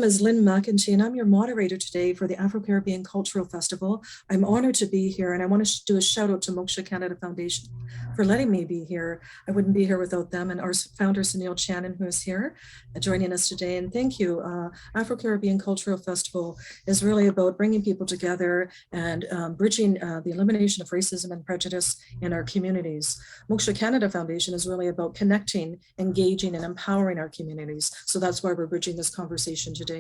name is Lynn McEntee, and I'm your moderator today for the Afro-Caribbean Cultural Festival. I'm honored to be here, and I want to do a shout out to Moksha Canada Foundation for letting me be here. I wouldn't be here without them, and our founder, Sunil Channon, who is here joining us today. And thank you. Afro-Caribbean Cultural Festival is really about bringing people together and bridging the elimination of racism and prejudice in our communities. Moksha Canada Foundation is really about connecting, engaging, and empowering our communities. So that's why we're bridging this conversation today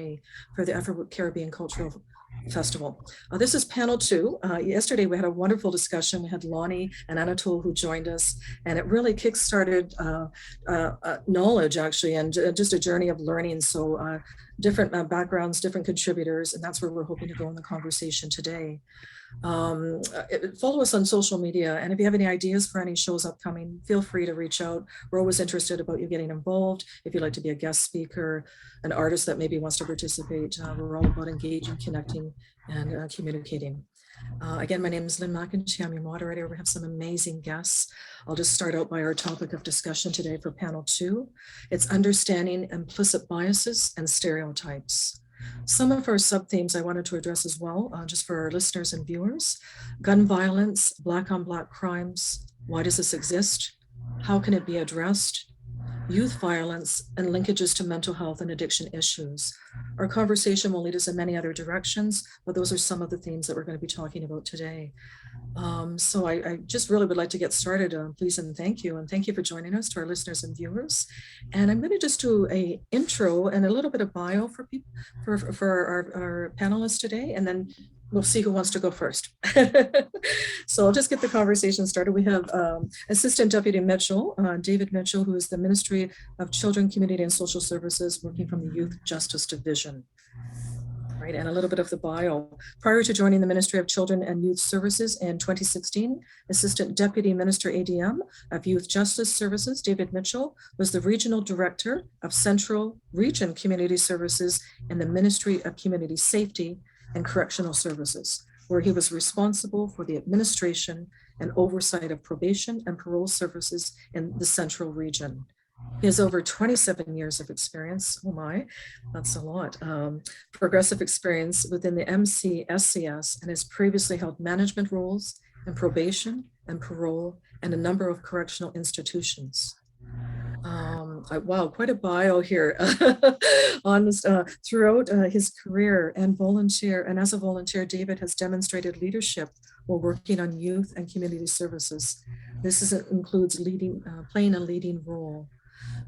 for the Afro-Caribbean Cultural Festival. This is panel 2. Yesterday we had a wonderful discussion. We had Lonnie and Anatole who joined us, and it really kick-started knowledge actually, and just a journey of learning. So different backgrounds, different contributors, and that's where we're hoping to go in the conversation today. Follow us on social media, and if you have any ideas for any shows upcoming, feel free to reach out. We're always interested about you getting involved. If you'd like to be a guest speaker, an artist that maybe wants to participate, we're all about engaging, connecting, and communicating. Again, my name is Lynn McEntee. I'm your moderator. We have some amazing guests. I'll just start out by our topic of discussion today for panel 2. It's understanding implicit biases and stereotypes. Some of our sub-themes I wanted to address as well, just for our listeners and viewers: gun violence, Black on Black crimes, why does this exist? How can it be addressed? Youth violence and linkages to mental health and addiction issues. Our conversation will lead us in many other directions, but those are some of the themes that we're going to be talking about today. So I just really would like to get started. Please and thank you for joining us, to our listeners and viewers. And I'm going to just do a intro and a little bit of bio for people, for our panelists today, and then we'll see who wants to go first. So I'll just get the conversation started. We have Assistant Deputy Mitchell, David Mitchell, who is the Ministry of Children, Community and Social Services, working from the Youth Justice Division. Right, and a little bit of the bio. Prior to joining the Ministry of Children and Youth Services in 2016, Assistant Deputy Minister ADM of Youth Justice Services, David Mitchell, was the Regional Director of Central Region Community Services in the Ministry of Community Safety and Correctional Services, where he was responsible for the administration and oversight of probation and parole services in the Central Region. He has over 27 years of experience, oh my, that's a lot, progressive experience within the MCSCS, and has previously held management roles in probation and parole and a number of correctional institutions. Wow, quite a bio here on this, throughout his career and as a volunteer, David has demonstrated leadership while working on youth and community services. This includes playing a leading role.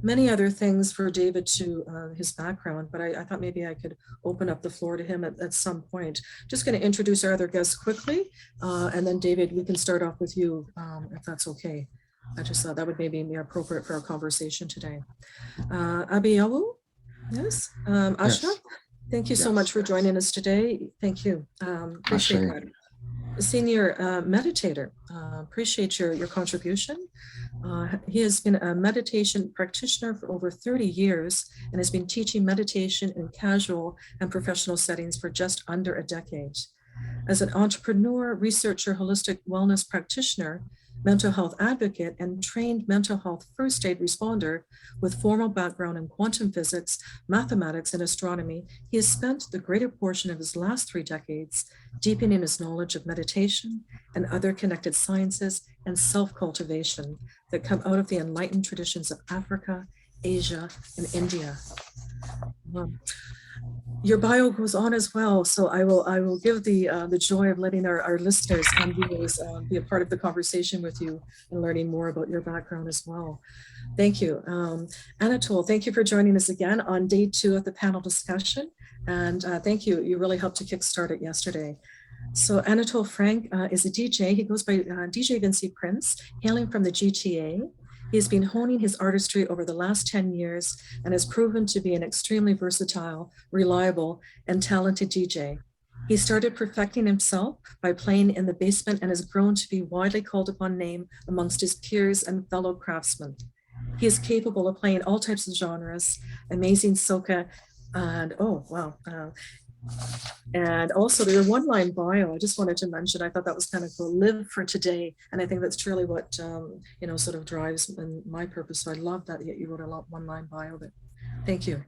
Many other things for David to his background, but I thought maybe I could open up the floor to him at some point. Just going to introduce our other guests quickly, and then David, we can start off with you, if that's okay. I just thought that would maybe be appropriate for our conversation today. Abiyawu, yes, Ashna, yes. Thank you so much for joining us today. Thank you, appreciate that. Senior meditator, appreciate your contribution. He has been a meditation practitioner for over 30 years and has been teaching meditation in casual and professional settings for just under a decade. As an entrepreneur, researcher, holistic wellness practitioner, mental health advocate, and trained mental health first aid responder with formal background in quantum physics, mathematics, and astronomy, he has spent the greater portion of his last 3 decades deepening his knowledge of meditation and other connected sciences and self-cultivation that come out of the enlightened traditions of Africa, Asia, and India. Your bio goes on as well, so I will give the joy of letting our listeners and viewers be a part of the conversation with you and learning more about your background as well. Thank you. Anatole, thank you for joining us again on day 2 of the panel discussion, and thank you. You really helped to kickstart it yesterday. So Anatole Frank is a DJ. He goes by DJ Vinci Prince, hailing from the GTA. He has been honing his artistry over the last 10 years and has proven to be an extremely versatile, reliable, and talented DJ. He started perfecting himself by playing in the basement and has grown to be widely called upon name amongst his peers and fellow craftsmen. He is capable of playing all types of genres, amazing soca, and oh, wow. And also your one-line bio, I just wanted to mention, I thought that was kind of cool, live for today. And I think that's truly what, sort of drives my purpose. So I love that you wrote a one-line bio. But thank you.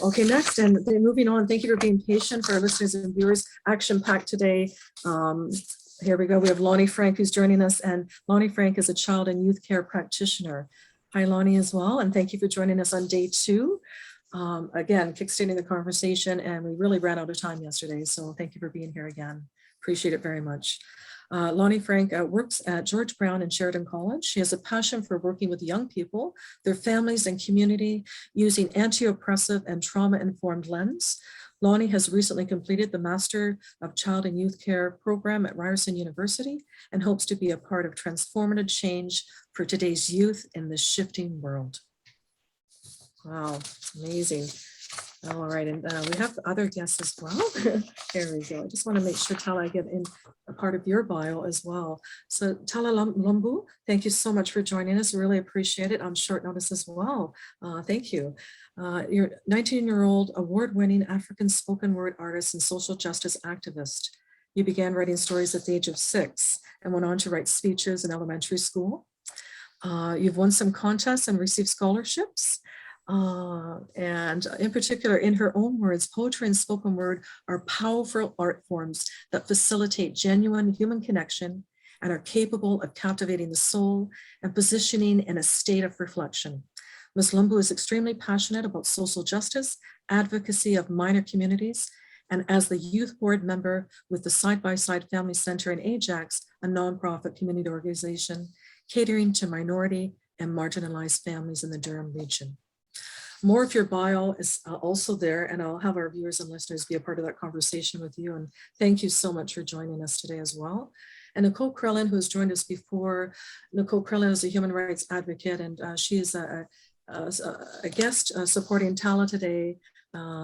Okay, next, and then moving on, thank you for being patient for our listeners and viewers. Action-packed today. Here we go. We have Lonnie Frank who's joining us, and Lonnie Frank is a child and youth care practitioner. Hi, Lonnie, as well, and thank you for joining us on day 2. Again, kickstarting the conversation, and we really ran out of time yesterday, so thank you for being here again. Appreciate it very much. Lonnie Frank works at George Brown and Sheridan College. She has a passion for working with young people, their families and community, using anti-oppressive and trauma-informed lens. Lonnie has recently completed the Master of Child and Youth Care program at Ryerson University and hopes to be a part of transformative change for today's youth in this shifting world. Wow, amazing. All right, and we have other guests as well. Here we go. I just want to make sure, Tala, I get in a part of your bio as well. So Tala Lumbu, thank you so much for joining us. Really appreciate it on short notice as well. Thank you. You're a 19-year-old award-winning African spoken word artist and social justice activist. You began writing stories at the age of 6 and went on to write speeches in elementary school. You've won some contests and received scholarships. And in particular, in her own words, poetry and spoken word are powerful art forms that facilitate genuine human connection and are capable of captivating the soul and positioning in a state of reflection. Ms. Lumbu is extremely passionate about social justice, advocacy of minor communities, and as the youth board member with the Side by Side Family Center in Ajax, a nonprofit community organization catering to minority and marginalized families in the Durham region. More of your bio is also there, and I'll have our viewers and listeners be a part of that conversation with you. And thank you so much for joining us today as well. And Nicole Krillin, who has joined us before. Nicole Krillin is a human rights advocate, and she is a guest supporting Tala today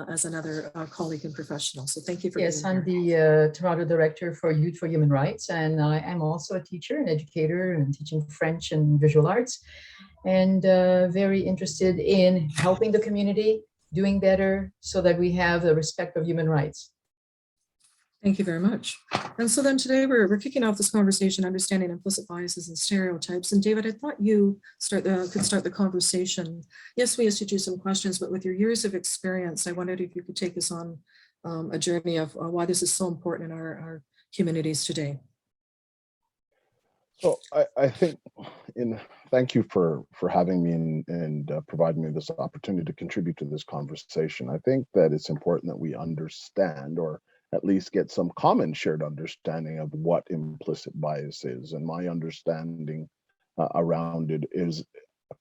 as another colleague and professional. So thank you for being here. Yes, I'm the Toronto Director for Youth for Human Rights, and I am also a teacher and educator and teaching French and visual arts, and very interested in helping the community, doing better so that we have the respect of human rights. Thank you very much. And so then today we're kicking off this conversation, understanding implicit biases and stereotypes. And David, I thought you could start the conversation. Yes, we asked you to do some questions, but with your years of experience, I wondered if you could take us on a journey of why this is so important in our communities today. So I think, thank you for having me and providing me this opportunity to contribute to this conversation. I think that it's important that we understand, or at least get some common shared understanding of what implicit bias is. And my understanding around it is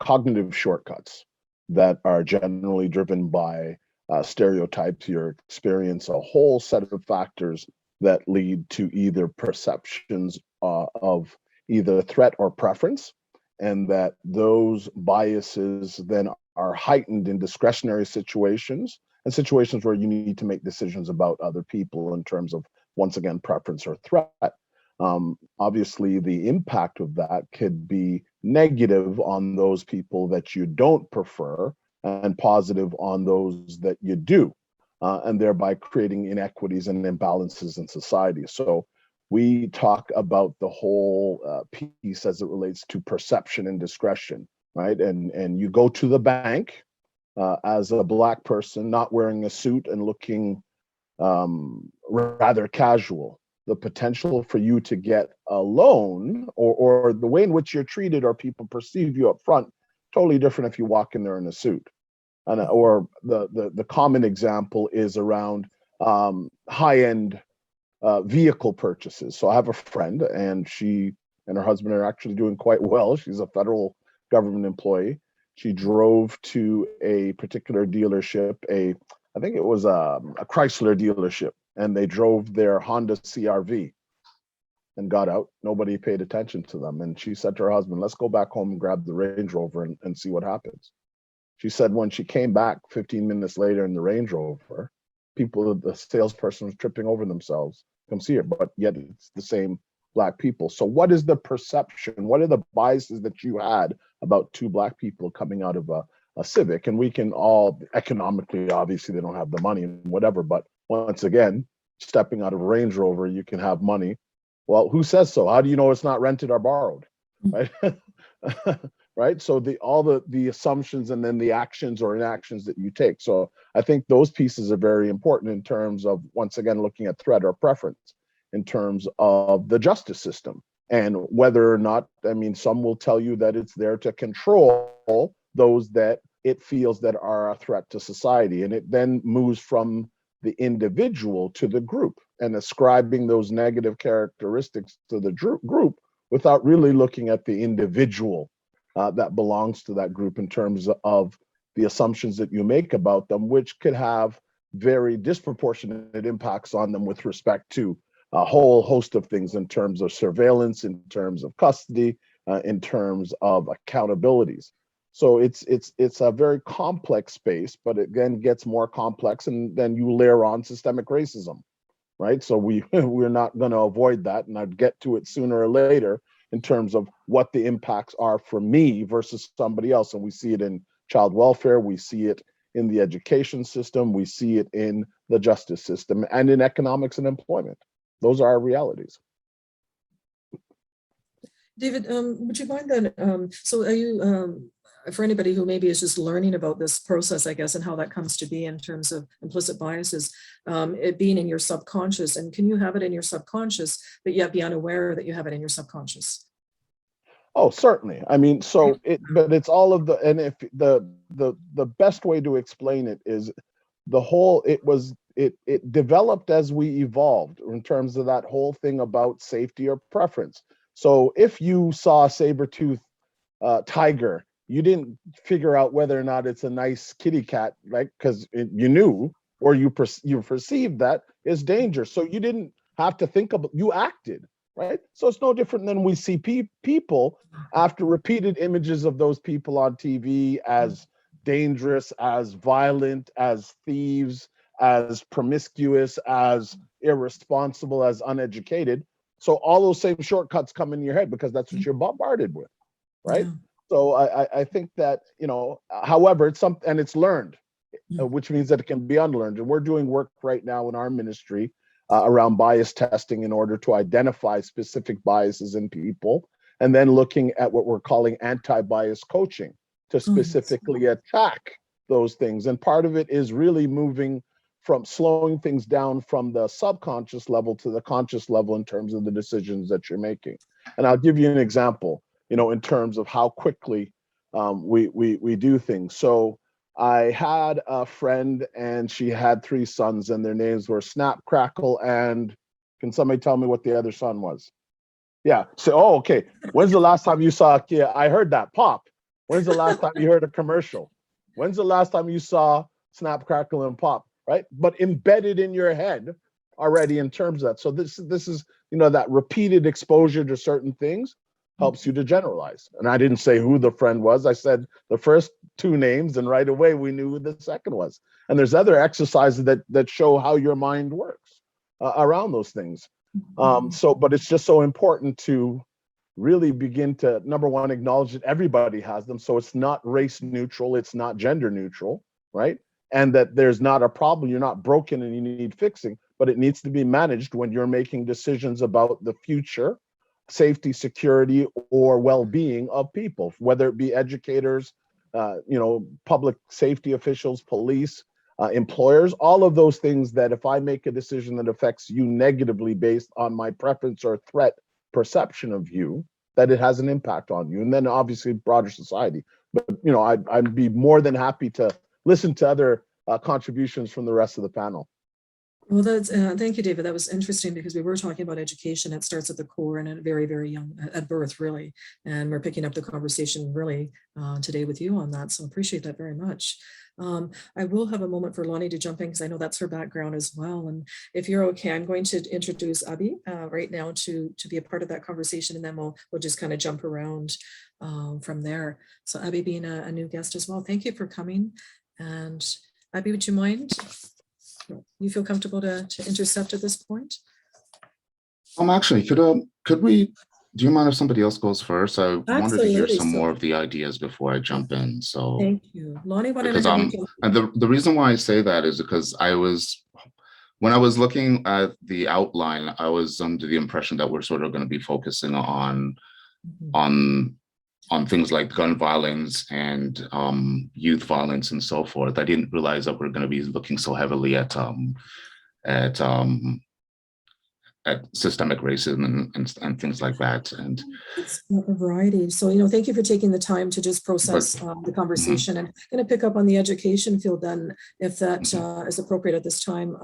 cognitive shortcuts that are generally driven by stereotypes. You experience a whole set of factors that lead to either perceptions of either threat or preference, and that those biases then are heightened in discretionary situations and situations where you need to make decisions about other people in terms of, once again, preference or threat. Obviously, the impact of that could be negative on those people that you don't prefer and positive on those that you do, and thereby creating inequities and imbalances in society. So we talk about the whole piece as it relates to perception and discretion, right? And you go to the bank as a Black person, not wearing a suit and looking rather casual. The potential for you to get a loan, or the way in which you're treated or people perceive you up front, totally different if you walk in there in a suit. And or the common example is around high-end vehicle purchases. So I have a friend, and she and her husband are actually doing quite well. She's a federal government employee. She drove to a particular dealership, I think it was a Chrysler dealership, and they drove their Honda CRV and got out. Nobody paid attention to them. And she said to her husband, let's go back home and grab the Range Rover and see what happens. She said when she came back 15 minutes later in the Range Rover, the salesperson was tripping over themselves. Come see her, but yet it's the same Black people. So what is the perception? What are the biases that you had about two Black people coming out of a Civic? And we can all, economically, obviously they don't have the money and whatever, but once again, stepping out of a Range Rover, you can have money. Well, who says so? How do you know it's not rented or borrowed, right? right? So all the assumptions and then the actions or inactions that you take. So I think those pieces are very important in terms of, once again, looking at threat or preference in terms of the justice system and whether or not, I mean, some will tell you that it's there to control those that it feels that are a threat to society. And it then moves from the individual to the group and ascribing those negative characteristics to the group without really looking at the individual that belongs to that group in terms of the assumptions that you make about them, which could have very disproportionate impacts on them with respect to a whole host of things in terms of surveillance, in terms of custody, in terms of accountabilities. So it's a very complex space, but it again gets more complex, and then you layer on systemic racism, right? So we're not going to avoid that, and I'd get to it sooner or later in terms of what the impacts are for me versus somebody else. And we see it in child welfare, we see it in the education system, we see it in the justice system, and in economics and employment. Those are our realities. David, would you mind then, so are you, for anybody who maybe is just learning about this process, I guess, and how that comes to be in terms of implicit biases, it being in your subconscious, and can you have it in your subconscious, but yet be unaware that you have it in your subconscious? Oh, certainly. I mean, so but it's all of the, and if the best way to explain it is the whole, it developed as we evolved in terms of that whole thing about safety or preference. So if you saw a saber-toothed tiger, you didn't figure out whether or not it's a nice kitty cat, right? Because you knew, or you perceived that it's dangerous. So you didn't have to think about, you acted, right? So it's no different than we see people after repeated images of those people on TV as dangerous, as violent, as thieves, as promiscuous, as irresponsible, as uneducated. So all those same shortcuts come in your head because that's what you're bombarded with, right? Yeah. So I think that, you know, however, it's something, and it's learned, which means that it can be unlearned. And we're doing work right now in our ministry around bias testing in order to identify specific biases in people, and then looking at what we're calling anti-bias coaching to specifically attack those things. And part of it is really moving from slowing things down from the subconscious level to the conscious level in terms of the decisions that you're making. And I'll give you an example, you know, in terms of how quickly we do things. So I had a friend and she had 3 sons and their names were Snap, Crackle, and can somebody tell me what the other son was? Yeah, so, oh, okay. When's the last time you saw, yeah, I heard that, Pop. When's the last time you heard a commercial? When's the last time you saw Snap, Crackle, and Pop, right? But embedded in your head already in terms of that. So this is, you know, that repeated exposure to certain things helps you to generalize. And I didn't say who the friend was. I said the first 2 names, and right away we knew who the second was. And there's other exercises that show how your mind works around those things. But it's just so important to really begin to, number one, acknowledge that everybody has them. So it's not race neutral, it's not gender neutral, right? And that there's not a problem, you're not broken and you need fixing, but it needs to be managed when you're making decisions about the future, safety, security, or well-being of people, whether it be educators, you know, public safety officials, police, employers, all of those things that if I make a decision that affects you negatively based on my preference or threat perception of you, that it has an impact on you. And then obviously broader society. But, you know, I'd be more than happy to listen to other contributions from the rest of the panel. Well, that's thank you, David. That was interesting because we were talking about education. It starts at the core and at very, very young, at birth, really. And we're picking up the conversation really today with you on that. So appreciate that very much. I will have a moment for Lonnie to jump in because I know that's her background as well. And if you're okay, I'm going to introduce Abby right now to be a part of that conversation, and then we'll just kind of jump around from there. So Abby being a new guest as well. Thank you for coming. And Abby, would you mind? You feel comfortable to intercept at this point? Actually, could we, do you mind if somebody else goes first? I wanted to hear some so more of the ideas before I jump in. So thank you. Lonnie, why don't because and the reason why I say that is because when I was looking at the outline, I was under the impression that we're sort of going to be focusing on things like gun violence and youth violence and so forth. I didn't realize that we're going to be looking so heavily at systemic racism and things like that. And it's a variety. So, thank you for taking the time to just process the conversation. And going to pick up on the education field then, if that is appropriate at this time,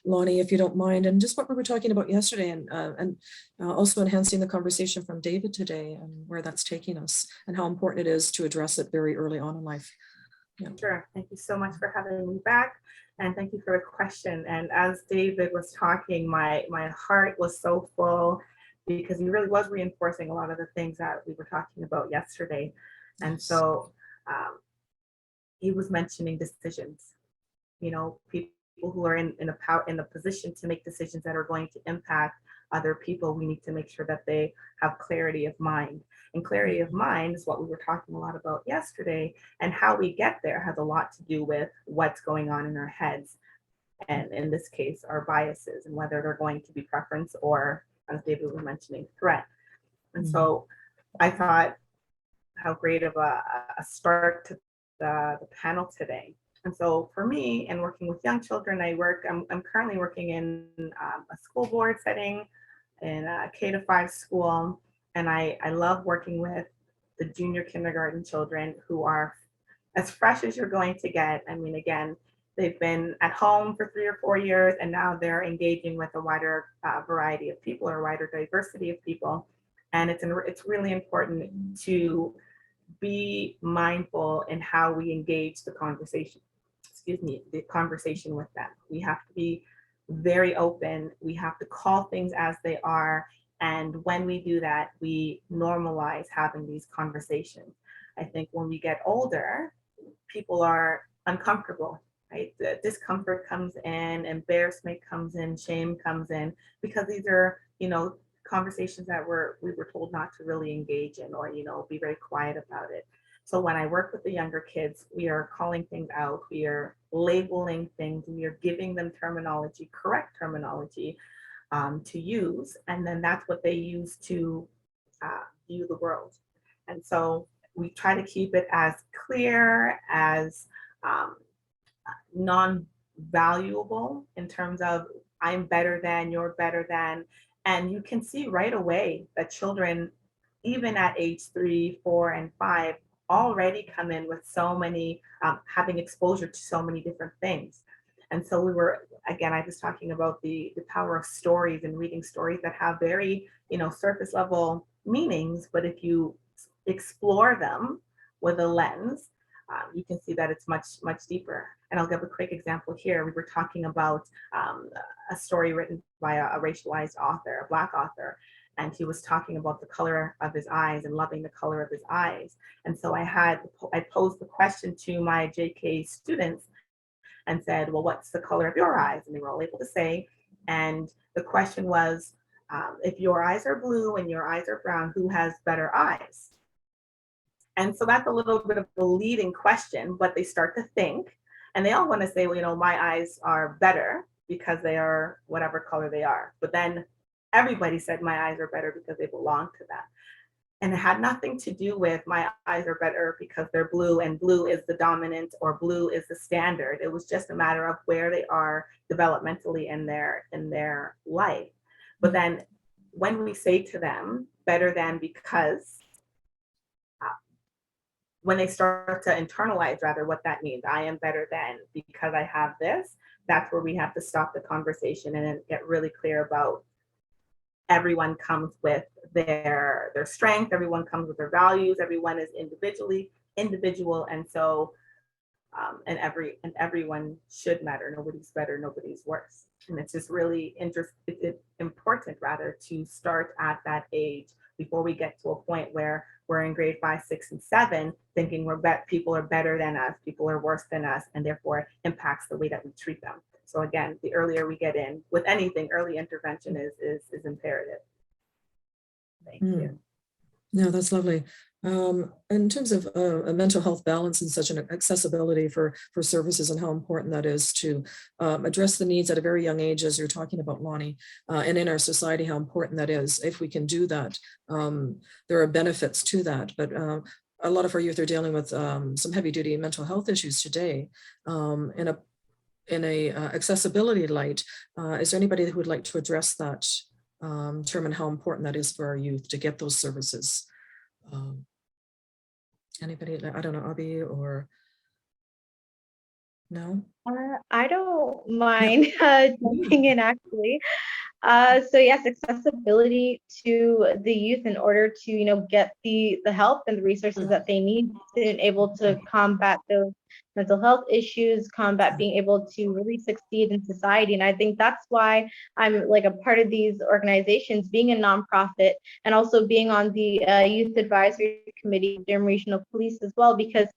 Lonnie, if you don't mind, and just what we were talking about yesterday, and also enhancing the conversation from David today and where that's taking us and how important it is to address it very early on in life. Yeah. Sure. Thank you so much for having me back. And thank you for the question. And as David was talking, my heart was so full because he really was reinforcing a lot of the things that we were talking about yesterday. And so he was mentioning decisions, people who are in a position to make decisions that are going to impact other people. We need to make sure that they have clarity of mind. And clarity of mind is what we were talking a lot about yesterday. And how we get there has a lot to do with what's going on in our heads. And in this case, our biases, and whether they're going to be preference or, as David was mentioning, threat. And so I thought how great of a start to the panel today. And so for me, and working with young children, I'm currently working in a school board setting in a K-5 school. And I love working with the junior kindergarten children who are as fresh as you're going to get. I mean, again, they've been at home for 3 or 4 years, and now they're engaging with a wider variety of people, or a wider diversity of people. And it's really important to be mindful in how we engage the conversation with them. We have to be very open. We have to call things as they are. And when we do that, we normalize having these conversations. I think when we get older, people are uncomfortable, right? The discomfort comes in, embarrassment comes in, shame comes in, because these are, conversations that we were told not to really engage in, or, be very quiet about it. So when I work with the younger kids, we are calling things out, we are labeling things, we are giving them terminology, correct terminology to use, and then that's what they use to view the world. And so we try to keep it as clear, as non-valuable in terms of I'm better than, you're better than. And you can see right away that children, even at age 3, 4, and 5, already come in with so many, having exposure to so many different things. And so I was talking about the power of stories and reading stories that have very, surface level meanings, but if you explore them with a lens, you can see that it's much, much deeper. And I'll give a quick example here. We were talking about a story written by a racialized author, a Black author, and he was talking about the color of his eyes and loving the color of his eyes. And so I posed the question to my JK students and said, well, what's the color of your eyes? And they were all able to say, and the question was, if your eyes are blue and your eyes are brown, who has better eyes? And so that's a little bit of a leading question, but they start to think, and they all want to say, well, my eyes are better because they are whatever color they are. But then everybody said my eyes are better because they belong to that. And it had nothing to do with my eyes are better because they're blue and blue is the dominant or blue is the standard. It was just a matter of where they are developmentally in their life. But then when we say to them better than because, when they start to internalize rather what that means, I am better than because I have this, that's where we have to stop the conversation and then get really clear about everyone comes with their strength, everyone comes with their values, everyone is individual, and so and everyone should matter. Nobody's better, nobody's worse. And it's just really important rather to start at that age before we get to a point where we're in grade 5, 6, and 7, thinking people are better than us, people are worse than us, and therefore it impacts the way that we treat them. So again, the earlier we get in with anything, early intervention is imperative. Thank you. No, that's lovely. In terms of a mental health balance and such an accessibility for services and how important that is to address the needs at a very young age, as you're talking about, Lonnie, and in our society, how important that is. If we can do that, there are benefits to that. But a lot of our youth are dealing with some heavy duty mental health issues today. In a accessibility light, is there anybody who would like to address that term and how important that is for our youth to get those services? Anybody? I don't know, Abby, or no? I don't mind jumping in, actually. So yes, accessibility to the youth in order to, get the help and the resources that they need to be able to combat those mental health issues, combat being able to really succeed in society. And I think that's why I'm like a part of these organizations, being a nonprofit, and also being on the youth advisory committee of Durham Regional Police as well, because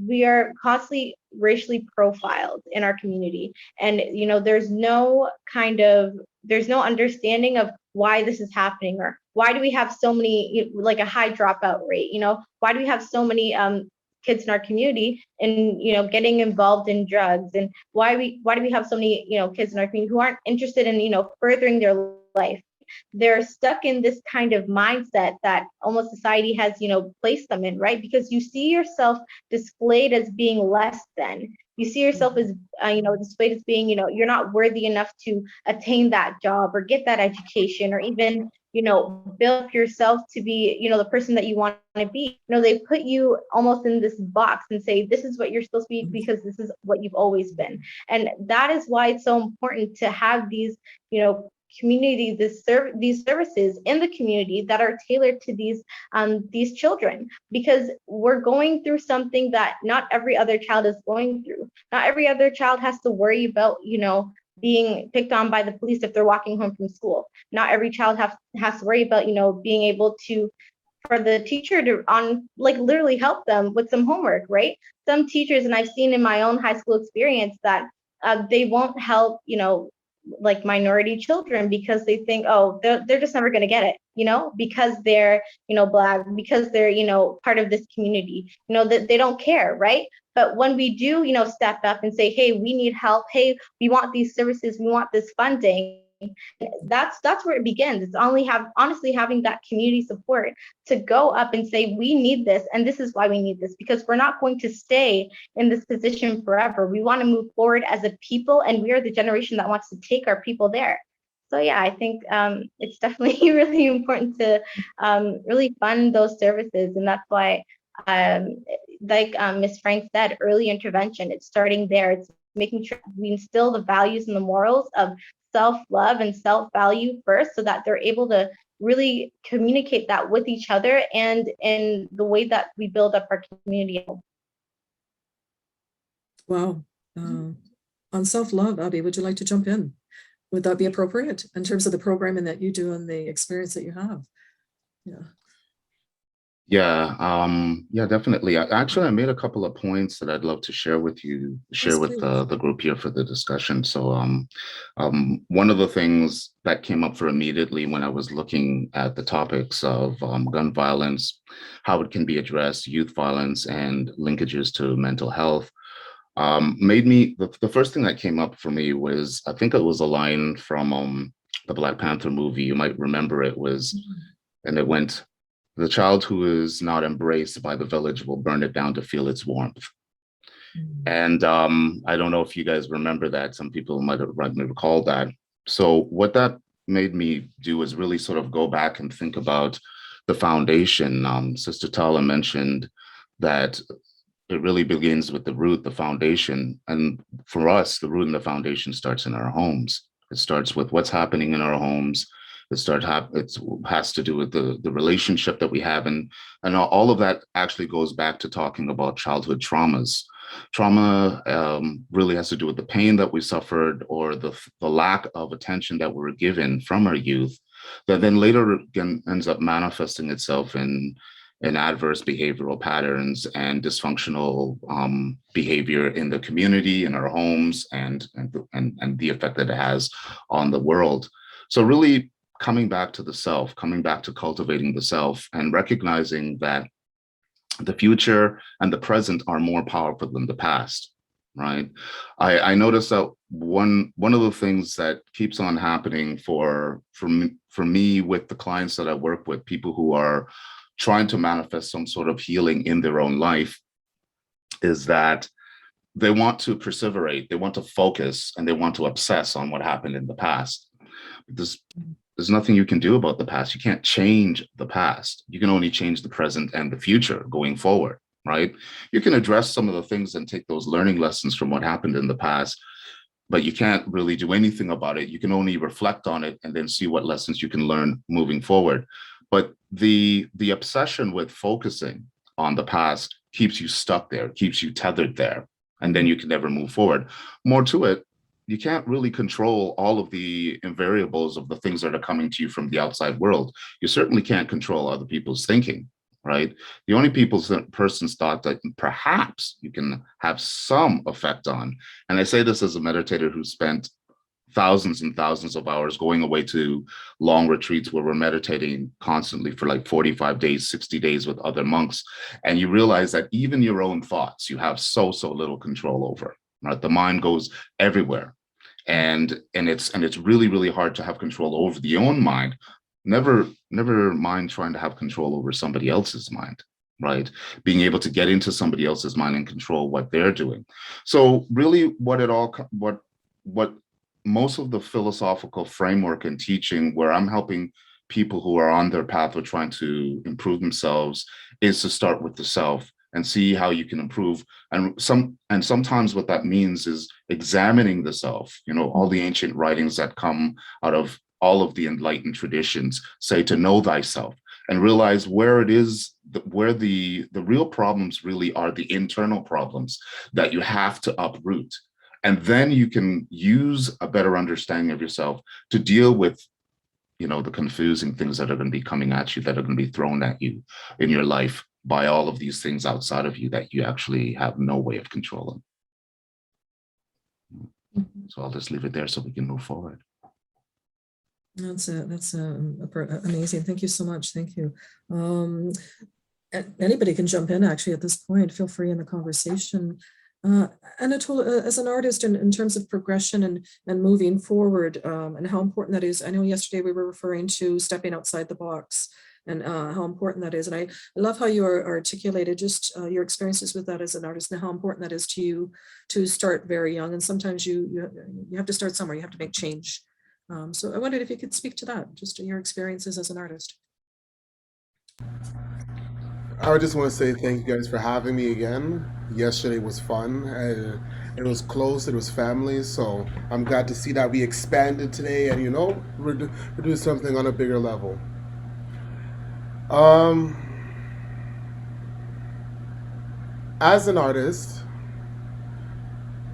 we are constantly racially profiled in our community. And, there's no understanding of why this is happening, or why do we have so many, like a high dropout rate, why do we have so many kids in our community and, getting involved in drugs, and why do we have so many, kids in our community who aren't interested in, furthering their life. They're stuck in this kind of mindset that almost society has, placed them in, right? Because you see yourself displayed as being less than. You see yourself as, displayed as being, you're not worthy enough to attain that job or get that education, or even, build up yourself to be, the person that you want to be. They put you almost in this box and say, this is what you're supposed to be because this is what you've always been. And that is why it's so important to have these, community, these services in the community that are tailored to these children, because we're going through something that not every other child is going through. Not every other child has to worry about, being picked on by the police if they're walking home from school. Not every child has to worry about, being able to, for the teacher to literally help them with some homework, right? Some teachers, and I've seen in my own high school experience, that they won't help, like minority children, because they think, oh, they're just never going to get it, because they're, Black, because they're, part of this community, that they don't care, right? But when we do, step up and say, hey, we need help, hey, we want these services, we want this funding, that's where it begins. It's honestly having that community support to go up and say, we need this, and this is why we need this, because we're not going to stay in this position forever. We want to move forward as a people, and we are the generation that wants to take our people there. So yeah, I think it's definitely really important to really fund those services, and that's why, like Ms. Frank said, early intervention. It's starting there. It's making sure we instill the values and the morals of self-love and self-value first, so that they're able to really communicate that with each other and in the way that we build up our community. Wow. On self-love, Abby, would you like to jump in? Would that be appropriate in terms of the programming that you do and the experience that you have? Yeah, definitely. I made a couple of points that I'd love to share with you, with the group here for the discussion. So one of the things that came up for immediately when I was looking at the topics of gun violence, how it can be addressed, youth violence, and linkages to mental health, made me, the first thing that came up for me was, I think it was a line from the Black Panther movie. You might remember it was, and it went, "The child who is not embraced by the village will burn it down to feel its warmth." And I don't know if you guys remember that. Some people might recall that. So what that made me do is really sort of go back and think about the foundation. Sister Tala mentioned that it really begins with the root, the foundation. And for us, the root and the foundation starts in our homes. It starts with what's happening in our homes. It has to do with the relationship that we have, and all of that actually goes back to talking about childhood traumas. Trauma really has to do with the pain that we suffered, or the lack of attention that we were given from our youth, that then later ends up manifesting itself in adverse behavioral patterns and dysfunctional behavior in the community, in our homes, and the effect that it has on the world. So really, coming back to the self, coming back to cultivating the self, and recognizing that the future and the present are more powerful than the past, right? I noticed that one of the things that keeps on happening for me with the clients that I work with, people who are trying to manifest some sort of healing in their own life, is that they want to perseverate, they want to focus, and they want to obsess on what happened in the past. There's nothing you can do about the past. You can't change the past. You can only change the present and the future going forward, right? You can address some of the things and take those learning lessons from what happened in the past, but you can't really do anything about it. You can only reflect on it and then see what lessons you can learn moving forward. But the obsession with focusing on the past keeps you stuck there, keeps you tethered there, and then you can never move forward. More to it, you can't really control all of the variables of the things that are coming to you from the outside world. You certainly can't control other people's thinking, right? The only person's thought that perhaps you can have some effect on, and I say this as a meditator who spent thousands and thousands of hours going away to long retreats where we're meditating constantly for like 45 days, 60 days with other monks. And you realize that even your own thoughts, you have so little control over, right? The mind goes everywhere. And it's really, really hard to have control over the own mind. Never mind trying to have control over somebody else's mind, right? Being able to get into somebody else's mind and control what they're doing. So really what most of the philosophical framework and teaching where I'm helping people who are on their path of trying to improve themselves is to start with the self and see how you can improve. And sometimes what that means is examining the self. You know, all the ancient writings that come out of all of the enlightened traditions say to know thyself and realize where it is, where the real problems really are, the internal problems that you have to uproot. And then you can use a better understanding of yourself to deal with, you know, the confusing things that are going to be coming at you, that are going to be thrown at you in your life by all of these things outside of you that you actually have no way of controlling. So I'll just leave it there so we can move forward. That's amazing. Thank you so much. Thank you. Anybody can jump in actually at this point. Feel free in the conversation. Anatole, as an artist in terms of progression and moving forward, and how important that is. I know yesterday we were referring to stepping outside the box and how important that is. And I love how you articulated just your experiences with that as an artist and how important that is to you to start very young. And sometimes you have to start somewhere, you have to make change. So I wondered if you could speak to that, just your experiences as an artist. I would just want to say thank you guys for having me again. Yesterday was fun. It was close. It was family. So I'm glad to see that we expanded today, and you know we're doing something on a bigger level. As an artist,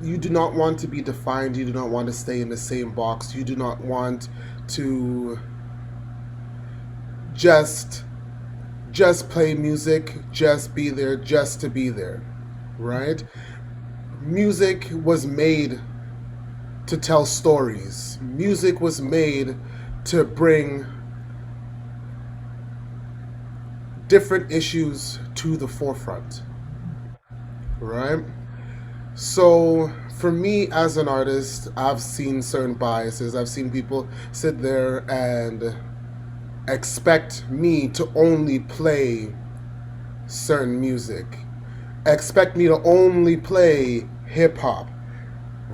you do not want to be defined. You do not want to stay in the same box. You do not want to just play music, just be there, just to be there, right? Music was made to tell stories. Music was made to bring different issues to the forefront, right? So for me as an artist, I've seen certain biases. I've seen people sit there and expect me to only play certain music, expect me to only play hip hop,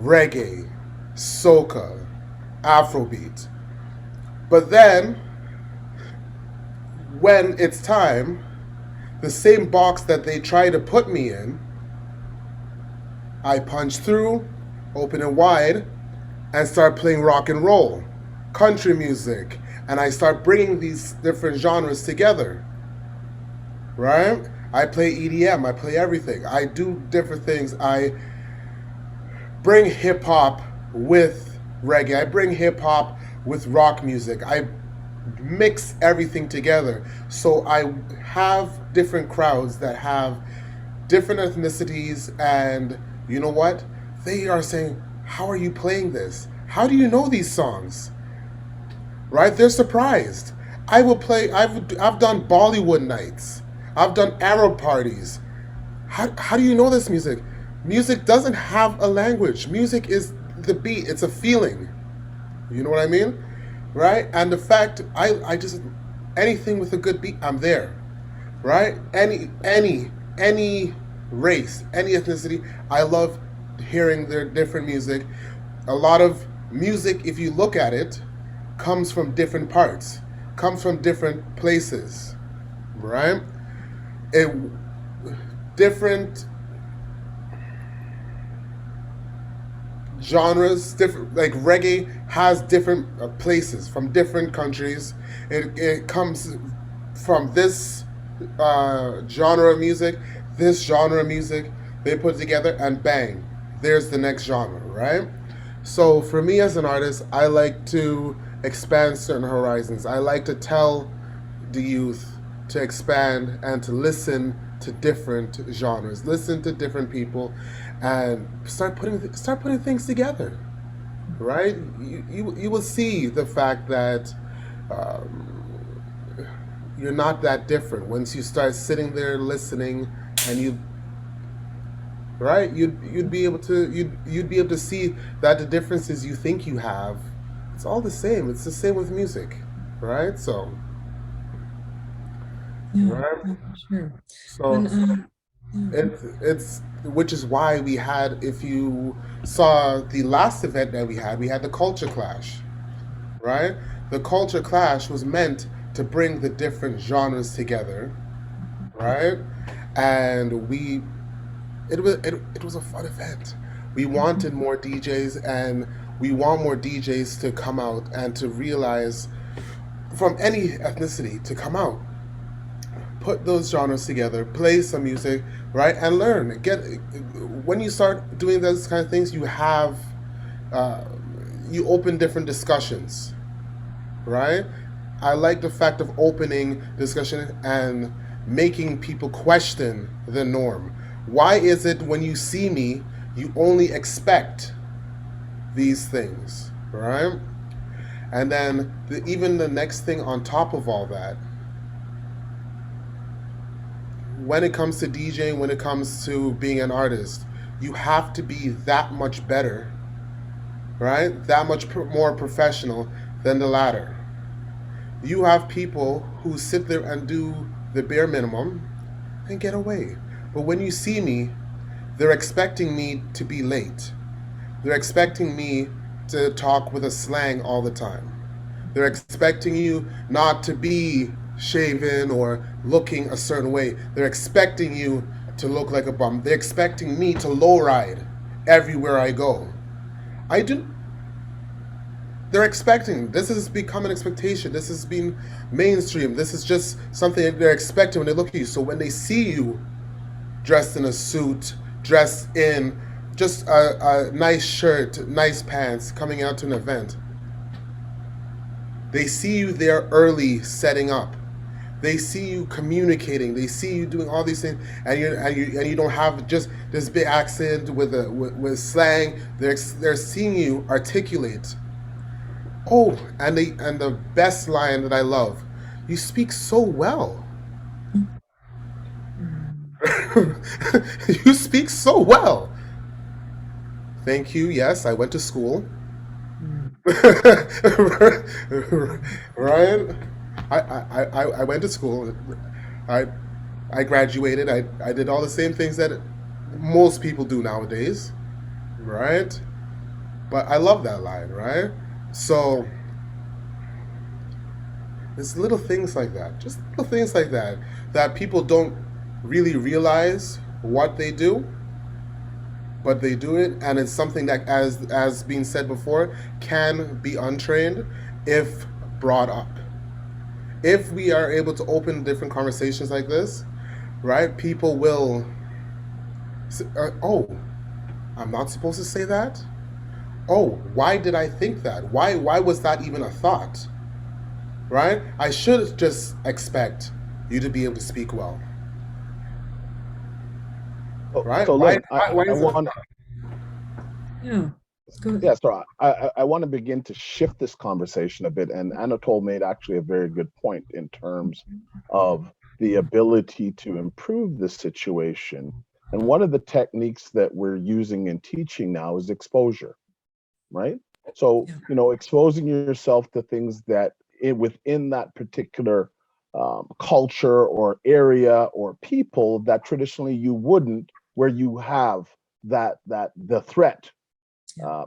reggae, soca, Afrobeat. But then, when it's time, the same box that they try to put me in, I punch through, open it wide, and start playing rock and roll, country music, and I start bringing these different genres together, right? I play EDM, I play everything. I do different things. I bring hip hop with reggae. I bring hip hop with rock music. I mix everything together. So I have different crowds that have different ethnicities, and you know what? They are saying, how are you playing this? How do you know these songs? Right? They're surprised. I've done Bollywood nights. I've done Arab parties. How do you know this music? Music doesn't have a language. Music is the beat. It's a feeling. You know what I mean? Right? And the fact I just anything with a good beat, I'm there. Right? Any race, any ethnicity, I love hearing their different music. A lot of music, if you look at it, comes from different parts, comes from different places, right? It different genres, different, like reggae has different places from different countries. It comes from this genre of music, this genre of music. They put it together and bang, there's the next genre, right? So for me as an artist, I like to expand certain horizons. I like to tell the youth to expand and to listen to different genres, listen to different people, and start putting things together. Right? You will see the fact that you're not that different once you start sitting there listening, and you'd be able to see that the differences you think you have, it's all the same. It's the same with music, right? So, Yeah, right? yeah, sure. So And yeah. it's which is why we had, if you saw the last event that we had the Culture Clash, right? The Culture Clash was meant to bring the different genres together, right? And it was a fun event. We wanted more DJs, and we want more DJs to come out and to realize, from any ethnicity, to come out, put those genres together, play some music, right, and learn. When you start doing those kind of things, you open different discussions, right? I like the fact of opening discussion and making people question the norm. Why is it when you see me, you only expect these things, right? And then even the next thing on top of all that, when it comes to DJing, when it comes to being an artist, you have to be that much better, right? That much more professional than the latter. You have people who sit there and do the bare minimum and get away. But when you see me, they're expecting me to be late. They're expecting me to talk with a slang all the time. They're expecting you not to be shaven or looking a certain way. They're expecting you to look like a bum. They're expecting me to lowride everywhere I go. I do. They're expecting. This has become an expectation. This has been mainstream. This is just something that they're expecting when they look at you. So when they see you dressed in a suit, dressed in just a nice shirt, nice pants, coming out to an event, they see you there early setting up. They see you communicating. They see you doing all these things, and you don't have just this big accent with slang. They're seeing you articulate. Oh, and the best line that I love, you speak so well. You speak so well. Thank you. Yes, I went to school. Right? I went to school. I graduated. I did all the same things that most people do nowadays, right? But I love that line, right? So it's little things like that, just little things like that, that people don't really realize what they do, but they do it, and it's something that, as being said before, can be untrained if brought up. If we are able to open different conversations like this, right, people will say, oh, I'm not supposed to say that? Oh, why did I think that? Why was that even a thought? Right? I should just expect you to be able to speak well. Right? So why Lynn, I want Yeah. Good. yeah, so I want to begin to shift this conversation a bit, and Anatole made actually a very good point in terms of the ability to improve the situation. And one of the techniques that we're using in teaching now is exposure, right? So, exposing yourself to things that within that particular culture or area or people that traditionally you wouldn't, where you have the threat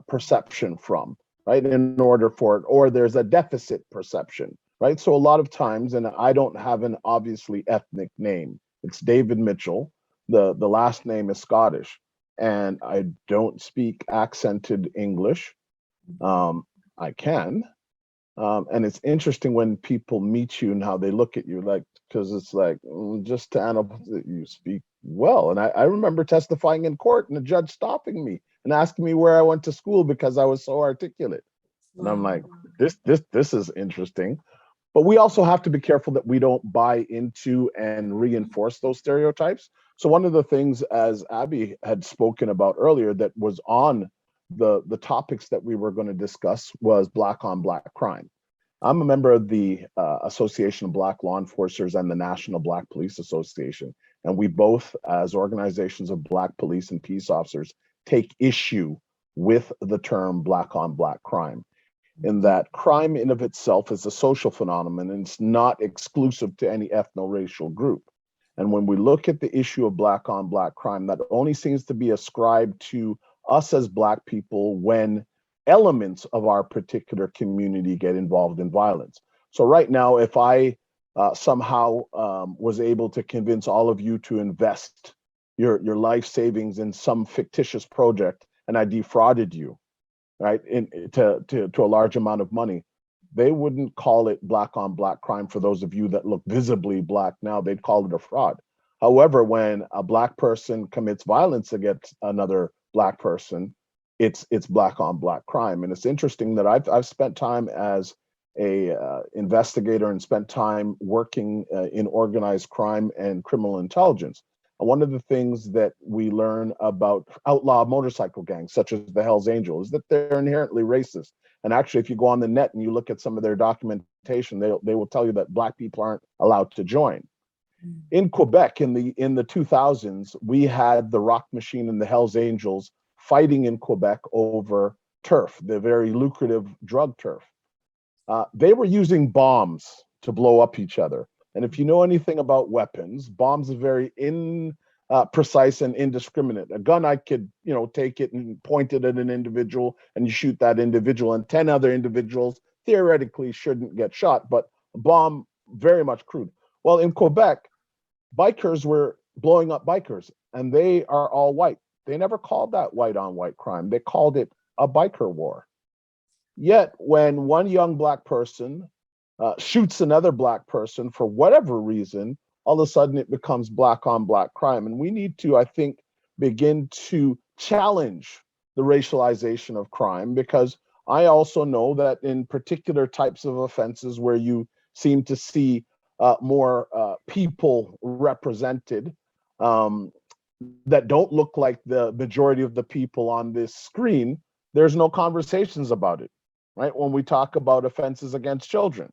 perception from, right? In order for it, or there's a deficit perception, right? So a lot of times, and I don't have an obviously ethnic name. It's David Mitchell. The last name is Scottish, and I don't speak accented English. I can. And it's interesting when people meet you and how they look at you, like, because it's like, just to analyze that you speak well. And I remember testifying in court and the judge stopping me and asking me where I went to school because I was so articulate. And I'm like, this is interesting. But we also have to be careful that we don't buy into and reinforce those stereotypes. So one of the things, as Abby had spoken about earlier, that was on the topics that we were going to discuss was Black on Black crime. I'm a member of the Association of Black Law Enforcers and the National Black Police Association. And we both, as organizations of Black police and peace officers, take issue with the term Black on Black crime, in that crime in of itself is a social phenomenon and it's not exclusive to any ethno-racial group. And when we look at the issue of Black on Black crime, that only seems to be ascribed to us as Black people when elements of our particular community get involved in violence. So right now, if I somehow was able to convince all of you to invest your life savings in some fictitious project and I defrauded you, right, to a large amount of money, they wouldn't call it Black on Black crime for those of you that look visibly Black now, they'd call it a fraud. However, when a Black person commits violence against another Black person, it's Black on Black crime. And it's interesting that I've spent time as a investigator and spent time working in organized crime and criminal intelligence. And one of the things that we learn about outlaw motorcycle gangs, such as the Hells Angels, is that they're inherently racist. And actually, if you go on the net and you look at some of their documentation, they will tell you that Black people aren't allowed to join. In Quebec, in the 2000s, we had the Rock Machine and the Hells Angels fighting in Quebec over turf, the very lucrative drug turf. They were using bombs to blow up each other. And if you know anything about weapons, bombs are very precise and indiscriminate. A gun, I could, take it and point it at an individual and you shoot that individual, and 10 other individuals theoretically shouldn't get shot, but a bomb, very much crude. Well, in Quebec, bikers were blowing up bikers, and they are all white. They never called that white on white crime. They called it a biker war. Yet when one young Black person shoots another Black person for whatever reason, all of a sudden it becomes Black on Black crime. And we need to, I think, begin to challenge the racialization of crime, because I also know that in particular types of offenses where you seem to see more people represented that don't look like the majority of the people on this screen, there's no conversations about it, right? When we talk about offenses against children,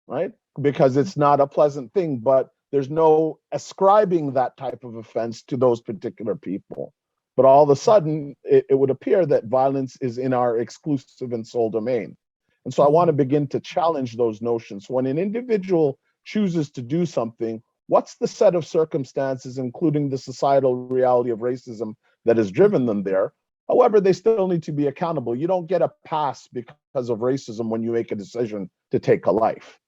right? Because it's not a pleasant thing, but there's no ascribing that type of offense to those particular people. But all of a sudden, it would appear that violence is in our exclusive and sole domain. And so I want to begin to challenge those notions. When an individual chooses to do something, what's the set of circumstances, including the societal reality of racism that has driven them there? However, they still need to be accountable. You don't get a pass because of racism when you make a decision to take a life,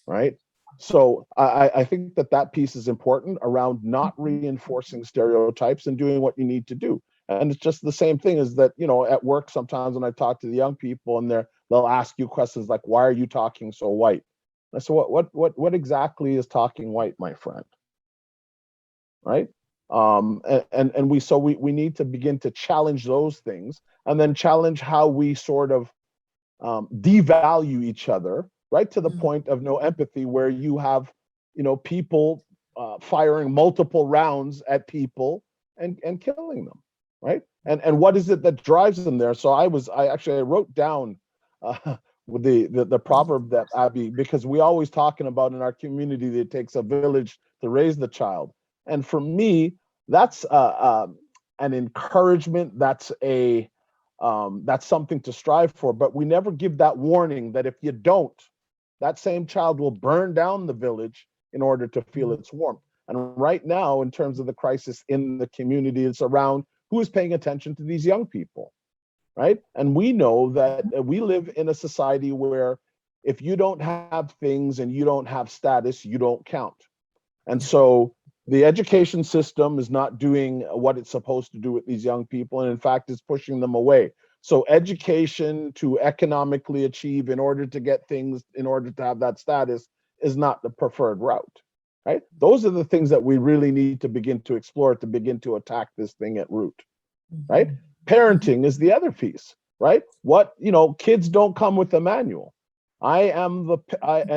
right? So I think that piece is important around not reinforcing stereotypes and doing what you need to do. And it's just the same thing as that, at work, sometimes when I talk to the young people and they'll ask you questions like, why are you talking so white? I said, what exactly is talking white, my friend? Right? And we need to begin to challenge those things, and then challenge how we sort of devalue each other, right, to the point of no empathy, where you have, people firing multiple rounds at people and killing them, right? And what is it that drives them there? So I wrote down with the proverb that Abby, because we always talking about in our community that it takes a village to raise the child. And for me, that's an encouragement. That's something to strive for. But we never give that warning that if you don't, that same child will burn down the village in order to feel its warmth. And right now, in terms of the crisis in the community, it's around who is paying attention to these young people, right? And we know that we live in a society where if you don't have things and you don't have status, you don't count. And so the education system is not doing what it's supposed to do with these young people. And in fact, it's pushing them away. So education to economically achieve in order to get things, in order to have that status, is not the preferred route, right? Those are the things that we really need to begin to explore, to begin to attack this thing at root, right? Parenting is the other piece, right? Kids don't come with a manual. And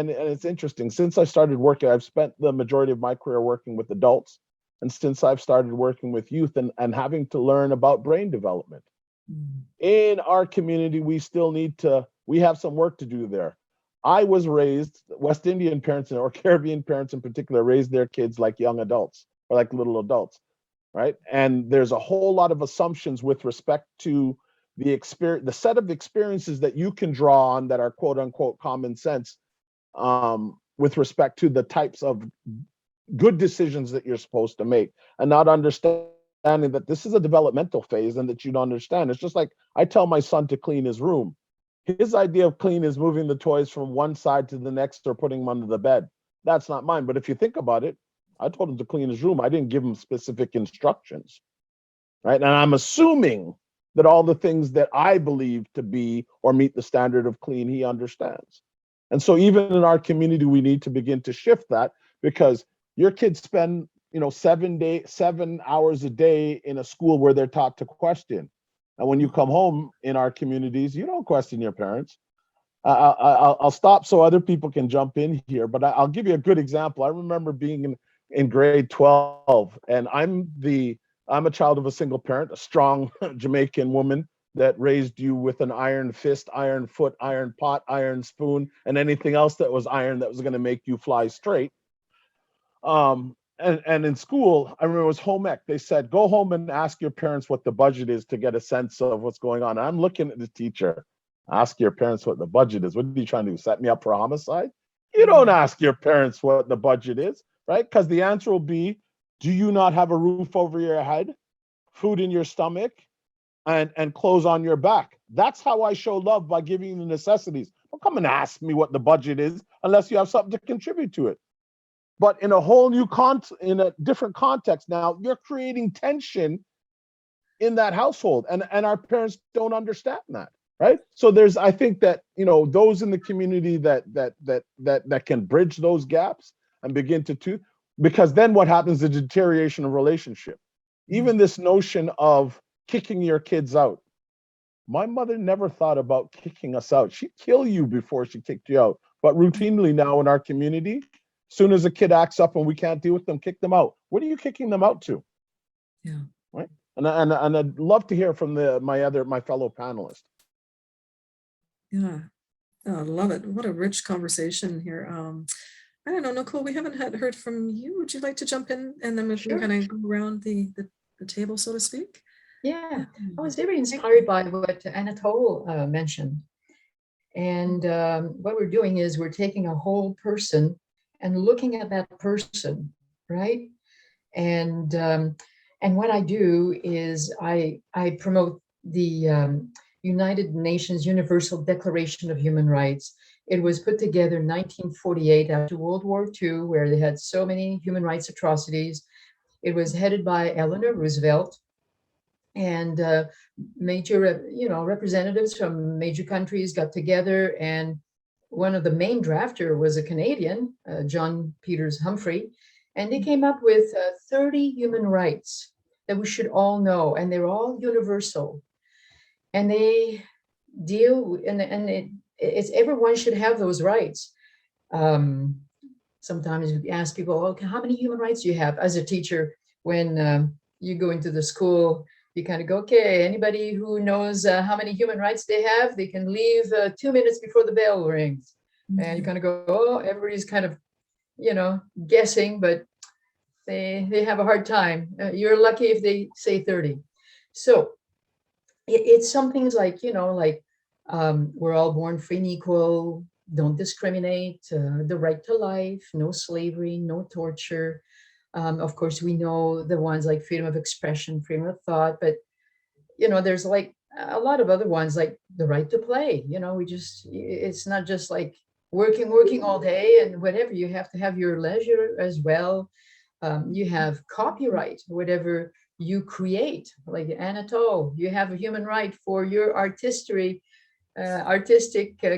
it's interesting, since I started working, I've spent the majority of my career working with adults. And since I've started working with youth and having to learn about brain development, in our community, we have some work to do there. I was raised, West Indian parents or Caribbean parents in particular, raised their kids like young adults or like little adults, right? And there's a whole lot of assumptions with respect to the set of experiences that you can draw on that are quote unquote common sense, with respect to the types of good decisions that you're supposed to make, and not understanding that this is a developmental phase and that you don't understand. It's just like I tell my son to clean his room. His idea of clean is moving the toys from one side to the next or putting them under the bed. That's not mine. But if you think about it, I told him to clean his room. I didn't give him specific instructions, right? And I'm assuming that all the things that I believe to be or meet the standard of clean, he understands. And so even in our community, we need to begin to shift that, because your kids spend 7 hours a day in a school where they're taught to question. And when you come home in our communities, you don't question your parents. I'll stop so other people can jump in here, but I'll give you a good example. I remember being in grade 12, and I'm a child of a single parent, a strong Jamaican woman that raised you with an iron fist, iron foot, iron pot, iron spoon, and anything else that was iron that was going to make you fly straight. And in school, I remember it was home ec. They said, go home and ask your parents what the budget is to get a sense of what's going on. And I'm looking at the teacher, ask your parents what the budget is. What are you trying to do? Set me up for a homicide? You don't ask your parents what the budget is, right? Because the answer will be, do you not have a roof over your head, food in your stomach, and clothes on your back? That's how I show love, by giving you the necessities. Don't come and ask me what the budget is unless you have something to contribute to it. But in a whole new in a different context now, you're creating tension in that household, and our parents don't understand that, right? So I think that those in the community that can bridge those gaps and begin to because then what happens is a deterioration of relationship. Even this notion of kicking your kids out. My mother never thought about kicking us out. She'd kill you before she kicked you out. But routinely now in our community, soon as a kid acts up and we can't deal with them, kick them out. What are you kicking them out to? Yeah. Right. And I'd love to hear from my fellow panelists. Yeah. Oh, I love it. What a rich conversation here. I don't know, Nicole, we haven't heard from you. Would you like to jump in, and then we can kind of go around the table, so to speak? Yeah, I was very inspired by what Anatole mentioned. And what we're doing is we're taking a whole person and looking at that person, right? And what I do is I promote the United Nations Universal Declaration of Human Rights. It was put together in 1948 after World War II, where they had so many human rights atrocities. It was headed by Eleanor Roosevelt, and major, representatives from major countries got together, and one of the main drafter was a Canadian, John Peters Humphrey, and they came up with 30 human rights that we should all know, and they're all universal. And they deal, it's everyone should have those rights. Sometimes we ask people, okay, how many human rights do you have? As a teacher, when you go into the school You kind of go, okay, anybody who knows how many human rights they have, they can leave 2 minutes before the bell rings. And you kind of go, oh, everybody's kind of, guessing, but they have a hard time. You're lucky if they say 30. So it's some things like, we're all born free and equal, don't discriminate, the right to life, no slavery, no torture. Of course, we know the ones like freedom of expression, freedom of thought, but, there's like a lot of other ones like the right to play. It's not just like working all day and whatever. You have to have your leisure as well. You have copyright, whatever you create, like Anatole, you have a human right for your artistic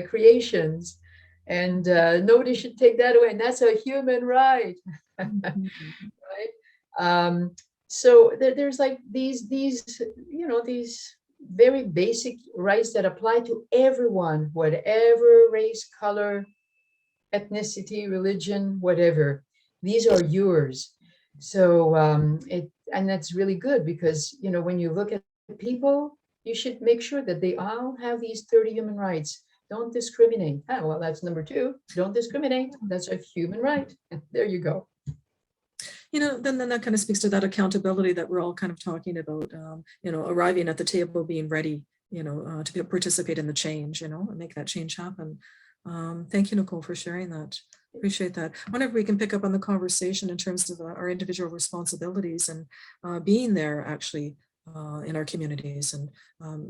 creations, and nobody should take that away. And that's a human right, right? So there's like these very basic rights that apply to everyone, whatever race, color, ethnicity, religion, whatever. These are yours. So and that's really good because, when you look at people, you should make sure that they all have these 30 human rights. Don't discriminate. Well, that's number 2. Don't discriminate. That's a human right. There you go. Then that kind of speaks to that accountability that we're all kind of talking about, arriving at the table, being ready, to participate in the change, and make that change happen. Thank you, Nicole, for sharing that. Appreciate that. I wonder if we can pick up on the conversation in terms of our individual responsibilities and being there actually in our communities and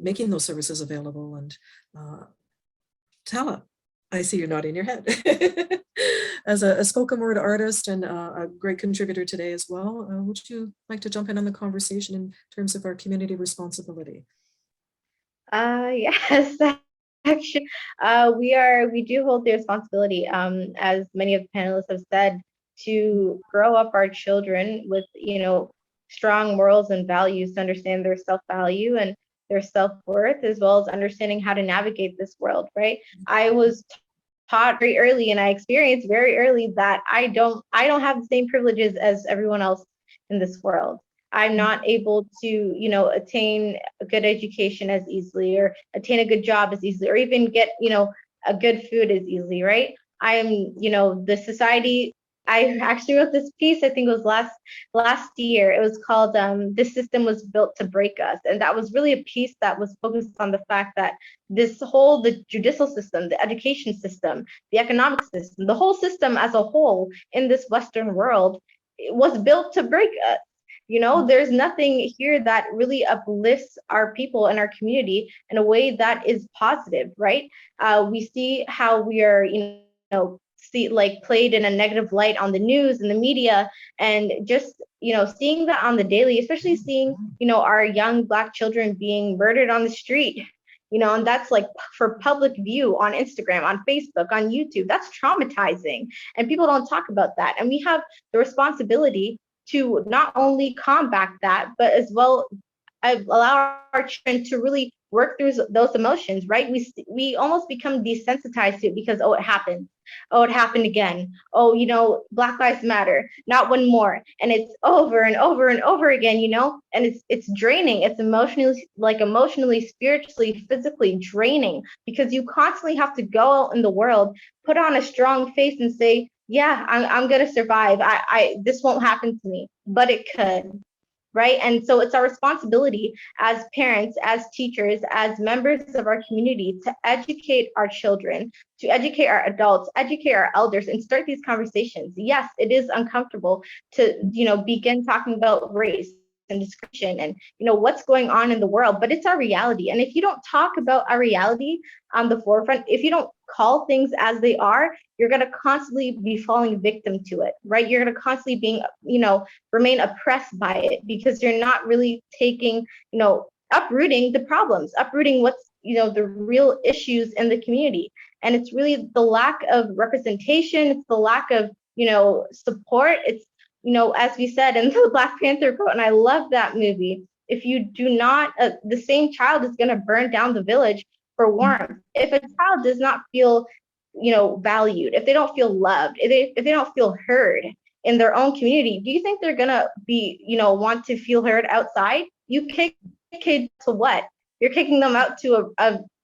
making those services available. And Tala, I see you're nodding your head. As a spoken word artist and a great contributor today as well, would you like to jump in on the conversation in terms of our community responsibility? Yes. Actually, we do hold the responsibility, as many of the panelists have said, to grow up our children with, strong morals and values to understand their self-value and their self-worth, as well as understanding how to navigate this world, right? I was taught very early and I experienced very early that I don't have the same privileges as everyone else in this world. I'm not able to, attain a good education as easily or attain a good job as easily or even get, a good food as easily, right? I am, the society, I actually wrote this piece, I think it was last year. It was called "This System Was Built to Break Us." And that was really a piece that was focused on the fact that the judicial system, the education system, the economic system, the whole system as a whole in this Western world, it was built to break us. There's nothing here that really uplifts our people and our community in a way that is positive, right? We see how we are, played in a negative light on the news and the media, and just, seeing that on the daily, especially seeing, our young Black children being murdered on the street, and that's like for public view on Instagram, on Facebook, on YouTube. That's traumatizing, and people don't talk about that. And we have the responsibility to not only combat that, but as well allow our children to really work through those emotions, right? We almost become desensitized to it because, it happened. Oh, it happened again. Oh, Black Lives Matter, not one more. And it's over and over and over again, and it's draining. It's emotionally, spiritually, physically draining because you constantly have to go out in the world, put on a strong face and say, yeah, I'm going to survive. This won't happen to me, but it could. Right. And so it's our responsibility as parents, as teachers, as members of our community to educate our children, to educate our adults, educate our elders, and start these conversations. Yes, it is uncomfortable to, begin talking about race and discrimination and, what's going on in the world, but it's our reality. And if you don't talk about our reality on the forefront, if you don't call things as they are, you're going to constantly be falling victim to it, right? You're going to constantly remain oppressed by it because you're not really taking, uprooting the problems, uprooting what's, the real issues in the community. And it's really the lack of representation. It's the lack of, support. It's, as we said in the Black Panther quote, and I love that movie, if you do not, the same child is going to burn down the village for warmth. If a child does not feel, valued, if they don't feel loved, if they don't feel heard in their own community, do you think they're going to be, want to feel heard outside? You kick kids to what? You're kicking them out to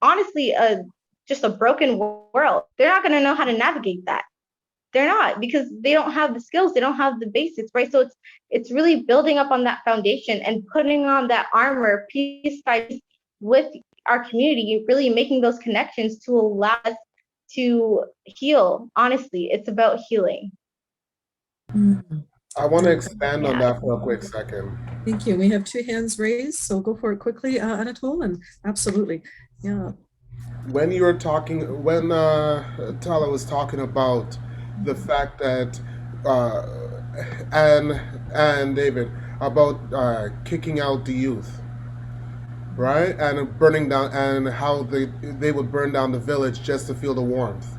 honestly, just a broken world. They're not going to know how to navigate that. They're not, because they don't have the skills, they don't have the basics, right? So it's really building up on that foundation and putting on that armor piece by piece with our community, really making those connections to allow us to heal. Honestly, it's about healing. I want to expand on that for a quick second. Thank you. We have two hands raised, so go for it quickly, Anatole, and absolutely, yeah. When you were talking, when Tala was talking about the fact that, and David, about kicking out the youth, right? And burning down, and how they would burn down the village just to feel the warmth.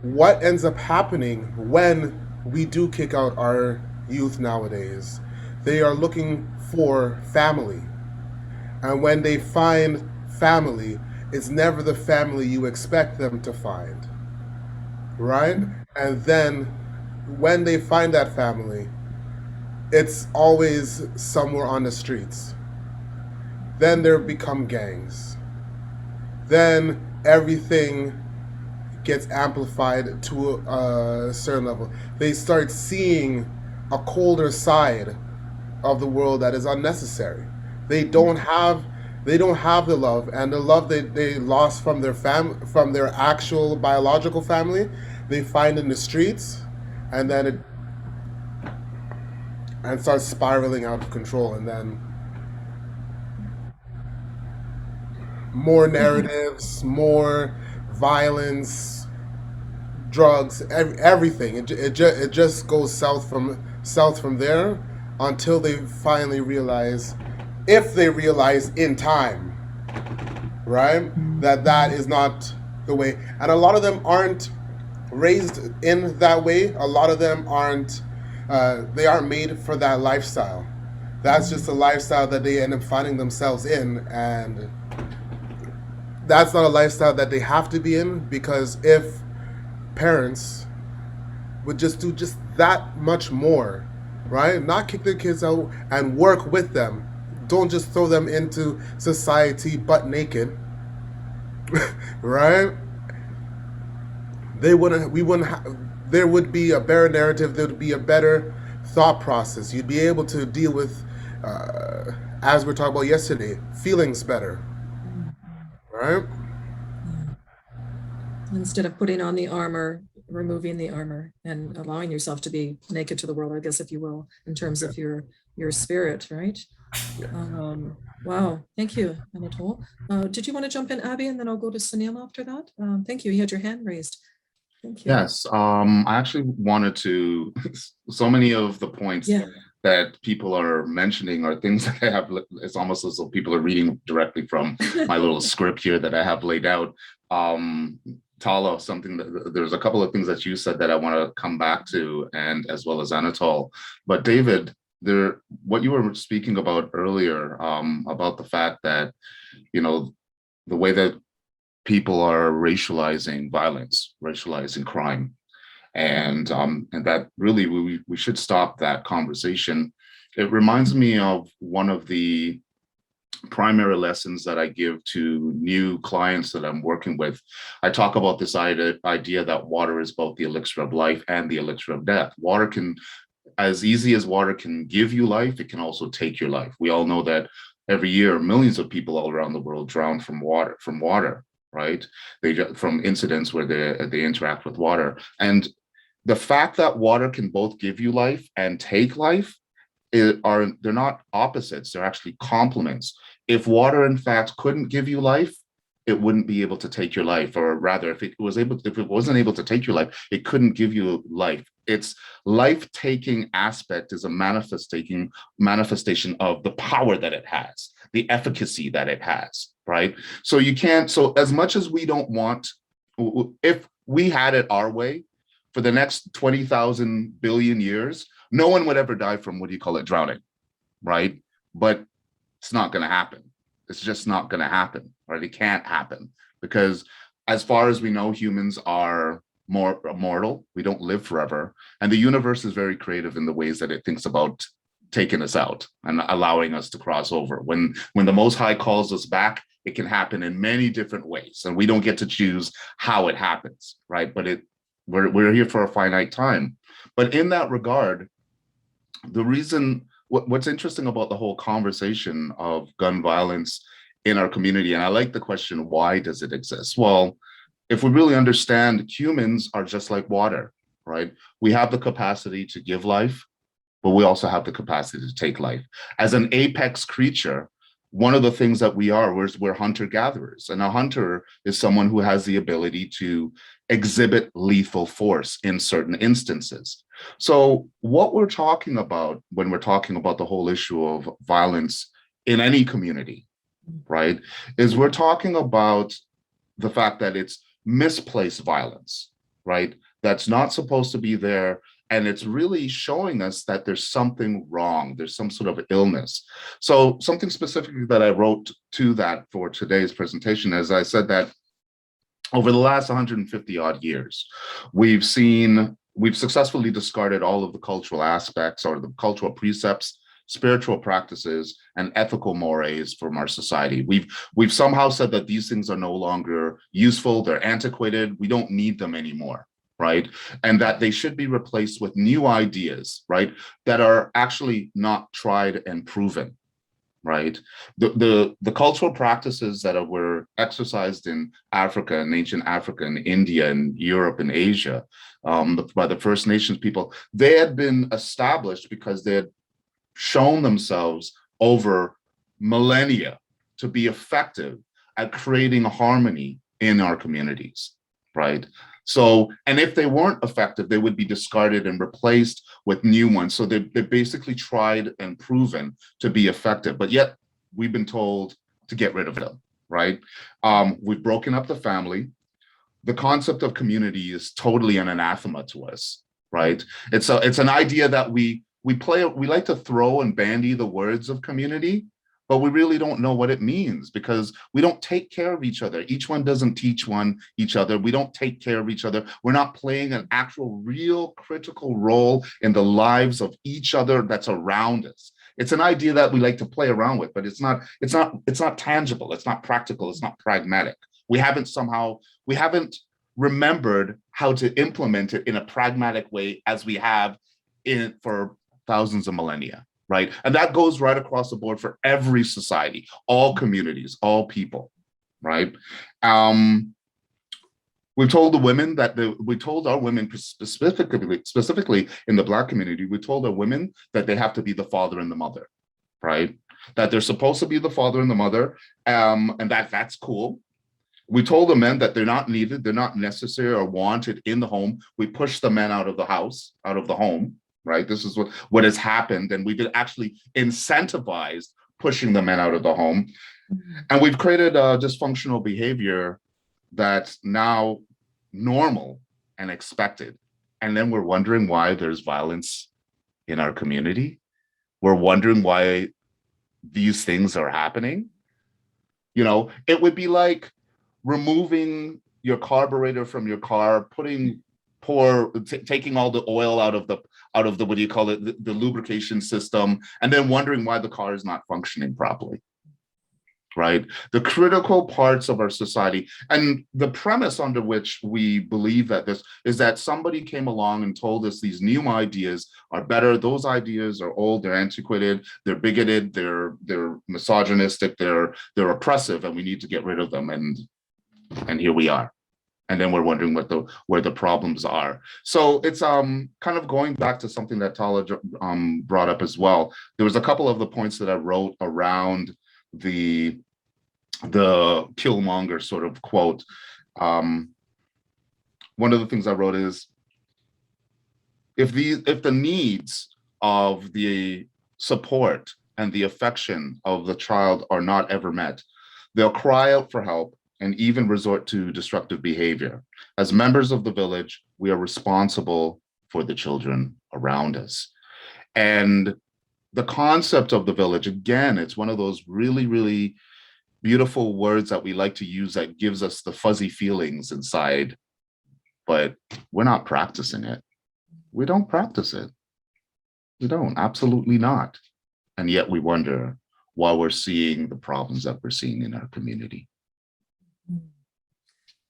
What ends up happening when we do kick out our youth nowadays? They are looking for family. And when they find family, it's never the family you expect them to find. Right? And then when they find that family, it's always somewhere on the streets. Then there become gangs. Then everything gets amplified to a certain level. They start seeing a colder side of the world that is unnecessary. They don't have the love, and the love they lost from their actual biological family, they find in the streets, and then it starts spiraling out of control, and then more narratives, more violence, drugs, everything. It just goes south from there until they finally realize, if they realize in time, right, that is not the way. And a lot of them aren't raised in that way. A lot of them aren't made for that lifestyle. That's just a lifestyle that they end up finding themselves in, and that's not a lifestyle that they have to be in, because if parents would just do just that much more, right? Not kick their kids out and work with them. Don't just throw them into society butt naked, right? There would be a better narrative. There would be a better thought process. You'd be able to deal with, as we were talking about yesterday, feelings better, right? Instead of putting on the armor, removing the armor and allowing yourself to be naked to the world, I guess, if you will, in terms of your spirit, right? Wow, thank you, Anatole. Did you want to jump in, Abby, and then I'll go to Sunil after that? Thank you. You had your hand raised. Thank you. Yes, I actually wanted to. So many of the points that people are mentioning are things that I have. It's almost as though people are reading directly from my little script here that I have laid out. Tala, there's a couple of things that you said that I want to come back to, and as well as Anatole. But David, what you were speaking about earlier, about the fact that, the way that people are racializing violence, racializing crime, and that really we should stop that conversation. It reminds me of one of the primary lessons that I give to new clients that I'm working with. I talk about this idea that water is both the elixir of life and the elixir of death. Water can, as easy as water can give you life, it can also take your life. We all know that every year, millions of people all around the world drown from water, right? From incidents where they interact with water. And the fact that water can both give you life and take life, they're not opposites, they're actually complements. If water in fact couldn't give you life, it wouldn't be able to take your life, or rather, if it wasn't able to take your life, it couldn't give you life. Its life-taking aspect is a manifestation of the power that it has, the efficacy that it has, right? So as much as we don't want, if we had it our way, for the next 20,000 billion years, no one would ever die from, drowning, right? But it's not going to happen. It's just not going to happen, right? It can't happen, because as far as we know, humans are more immortal. We don't live forever. And the universe is very creative in the ways that it thinks about taking us out and allowing us to cross over. When the Most High calls us back, it can happen in many different ways, and we don't get to choose how it happens, right? But we're here for a finite time. But in that regard, the reason, what's interesting about the whole conversation of gun violence in our community, and I like the question, why does it exist? Well, if we really understand, humans are just like water, right? We have the capacity to give life, but we also have the capacity to take life. As an apex creature, one of the things that we're hunter-gatherers, and a hunter is someone who has the ability to exhibit lethal force in certain instances. So what we're talking about when we're talking about the whole issue of violence in any community, right, is we're talking about the fact that it's misplaced violence, right? That's not supposed to be there. And it's really showing us that there's something wrong. There's some sort of illness. So something specifically that I wrote to that for today's presentation, as I said that over the last 150 odd years, we've successfully discarded all of the cultural aspects or the cultural precepts, spiritual practices, and ethical mores from our society. We've somehow said that these things are no longer useful, they're antiquated, we don't need them anymore, right? And that they should be replaced with new ideas, right? That are actually not tried and proven, right? The cultural practices that were exercised in Africa and ancient Africa and India and Europe and Asia by the First Nations people, they had been established because they had shown themselves over millennia to be effective at creating harmony in our communities, right? So, and if they weren't effective, they would be discarded and replaced with new ones. So they're basically tried and proven to be effective, but yet we've been told to get rid of them, right? We've broken up the family. The concept of community is totally an anathema to us, right? It's an idea that we like to throw and bandy the words of community, but we really don't know what it means because we don't take care of each other. Each one doesn't teach each other. We don't take care of each other. We're not playing an actual real critical role in the lives of each other that's around us. It's an idea that we like to play around with, but it's not tangible. It's not practical. It's not pragmatic. We haven't remembered how to implement it in a pragmatic way as we have for thousands of millennia, right? And that goes right across the board for every society, all communities, all people, right? We told our women specifically in the Black community, we told our women that they have to be the father and the mother, right? That they're supposed to be the father and the mother, and that's cool. We told the men that they're not needed, they're not necessary or wanted in the home. We pushed the men out of the house, out of the home, right? This is what has happened. And we did actually incentivize pushing the men out of the home. And we've created a dysfunctional behavior that's now normal and expected. And then we're wondering why there's violence in our community. We're wondering why these things are happening. You know, it would be like removing your carburetor from your car, taking all the oil out of the what do you call it, the lubrication system, and then wondering why the car is not functioning properly, right? The critical parts of our society, and the premise under which we believe that this is that somebody came along and told us these new ideas are better. Those ideas are old, they're antiquated, they're bigoted, they're misogynistic, they're oppressive, and we need to get rid of them. And here we are. And then we're wondering where the problems are. So it's kind of going back to something that Tala brought up as well. There was a couple of the points that I wrote around the Killmonger sort of quote. One of the things I wrote is, if the needs of the support and the affection of the child are not ever met, they'll cry out for help and even resort to destructive behavior. As members of the village, we are responsible for the children around us. And the concept of the village, again, it's one of those really, really beautiful words that we like to use that gives us the fuzzy feelings inside, but we're not practicing it. We don't practice it. We don't, absolutely not. And yet we wonder why we're seeing the problems that we're seeing in our community.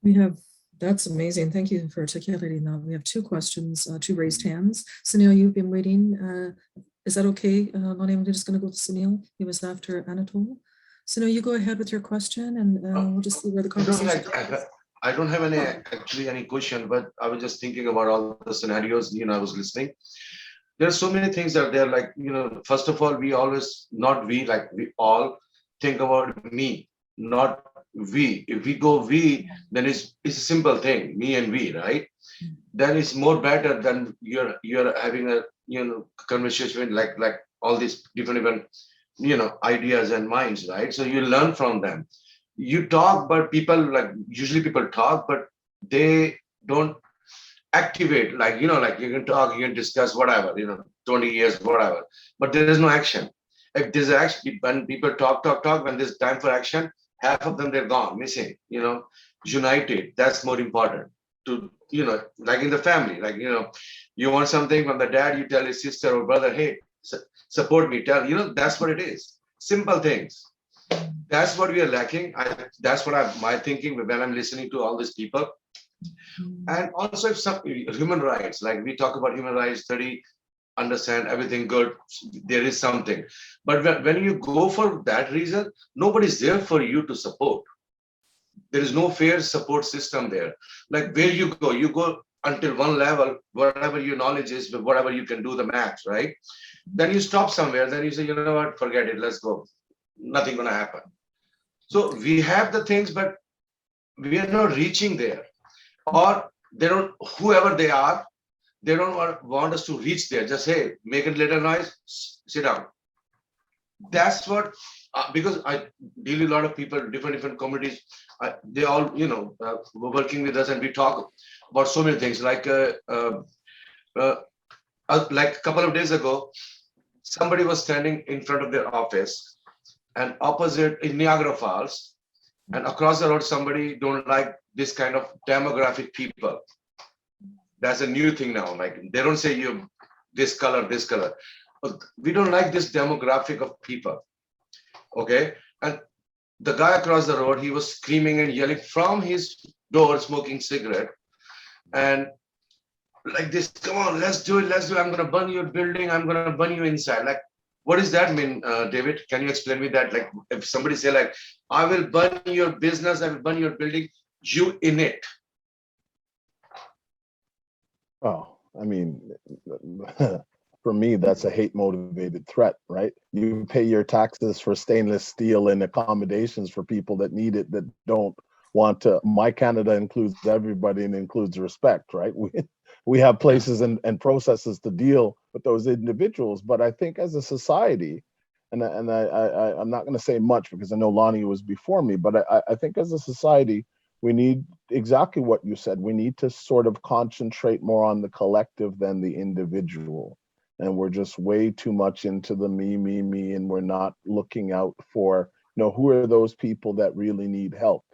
We have, that's amazing. Thank you for articulating that. We have two questions, two raised hands. Sunil, you've been waiting. Is that okay, Lonnie? I'm just going to go to Sunil. He was after Anatole. Sunil, you go ahead with your question, and we'll just see where the conversation goes. I don't have any question, but I was just thinking about all the scenarios, I was listening. There are so many things that they're like, first of all, we always, not we, like we all think about me, not we. If we go we, then it's a simple thing, me and we, right? Then it's more better than you're having a conversation like all these different ideas and minds, right? So you learn from them. You talk, but usually people talk, but they don't activate, like you can talk, you can discuss whatever, 20 years, whatever, but there is no action. If there's action, when people talk, when there's time for action, half of them, they're gone, missing, united. That's more important to, like in the family, you want something from the dad, you tell his sister or brother, hey, support me, that's what it is. Simple things. That's what we are lacking. That's what my thinking when I'm listening to all these people. And also if some human rights, like we talk about human rights, 30, understand everything good, there is something. But when you go for that reason, nobody's there for you to support. There is no fair support system there. Like where you go until one level, whatever your knowledge is, whatever you can do the max, right? Then you stop somewhere, then you say, you know what, forget it, let's go. Nothing gonna happen. So we have the things, but we are not reaching there. Or they don't, whoever they are, they don't want us to reach there. Just say, make a little noise, sit down. That's what, because I deal with a lot of people, different communities. They all, were working with us, and we talk about so many things. Like a couple of days ago, somebody was standing in front of their office, and opposite in Niagara Falls, and across the road, somebody don't like this kind of demographic people. That's a new thing now. Like they don't say you this color. But we don't like this demographic of people. Okay. And the guy across the road, he was screaming and yelling from his door, smoking cigarette. And like this, come on, let's do it. I'm gonna burn your building, I'm gonna burn you inside. Like, what does that mean, David? Can you explain me that? Like if somebody say like, I will burn your business, I will burn your building, you in it. Oh, I mean, for me, that's a hate motivated threat, right? You pay your taxes for stainless steel and accommodations for people that need it, that don't want to. My Canada includes everybody and includes respect, right? We have places and processes to deal with those individuals. But I think as a society, and I'm not going to say much because I know Lonnie was before me, but I think as a society, we need exactly what you said. We need to sort of concentrate more on the collective than the individual. And we're just way too much into the me, and we're not looking out for, who are those people that really need help?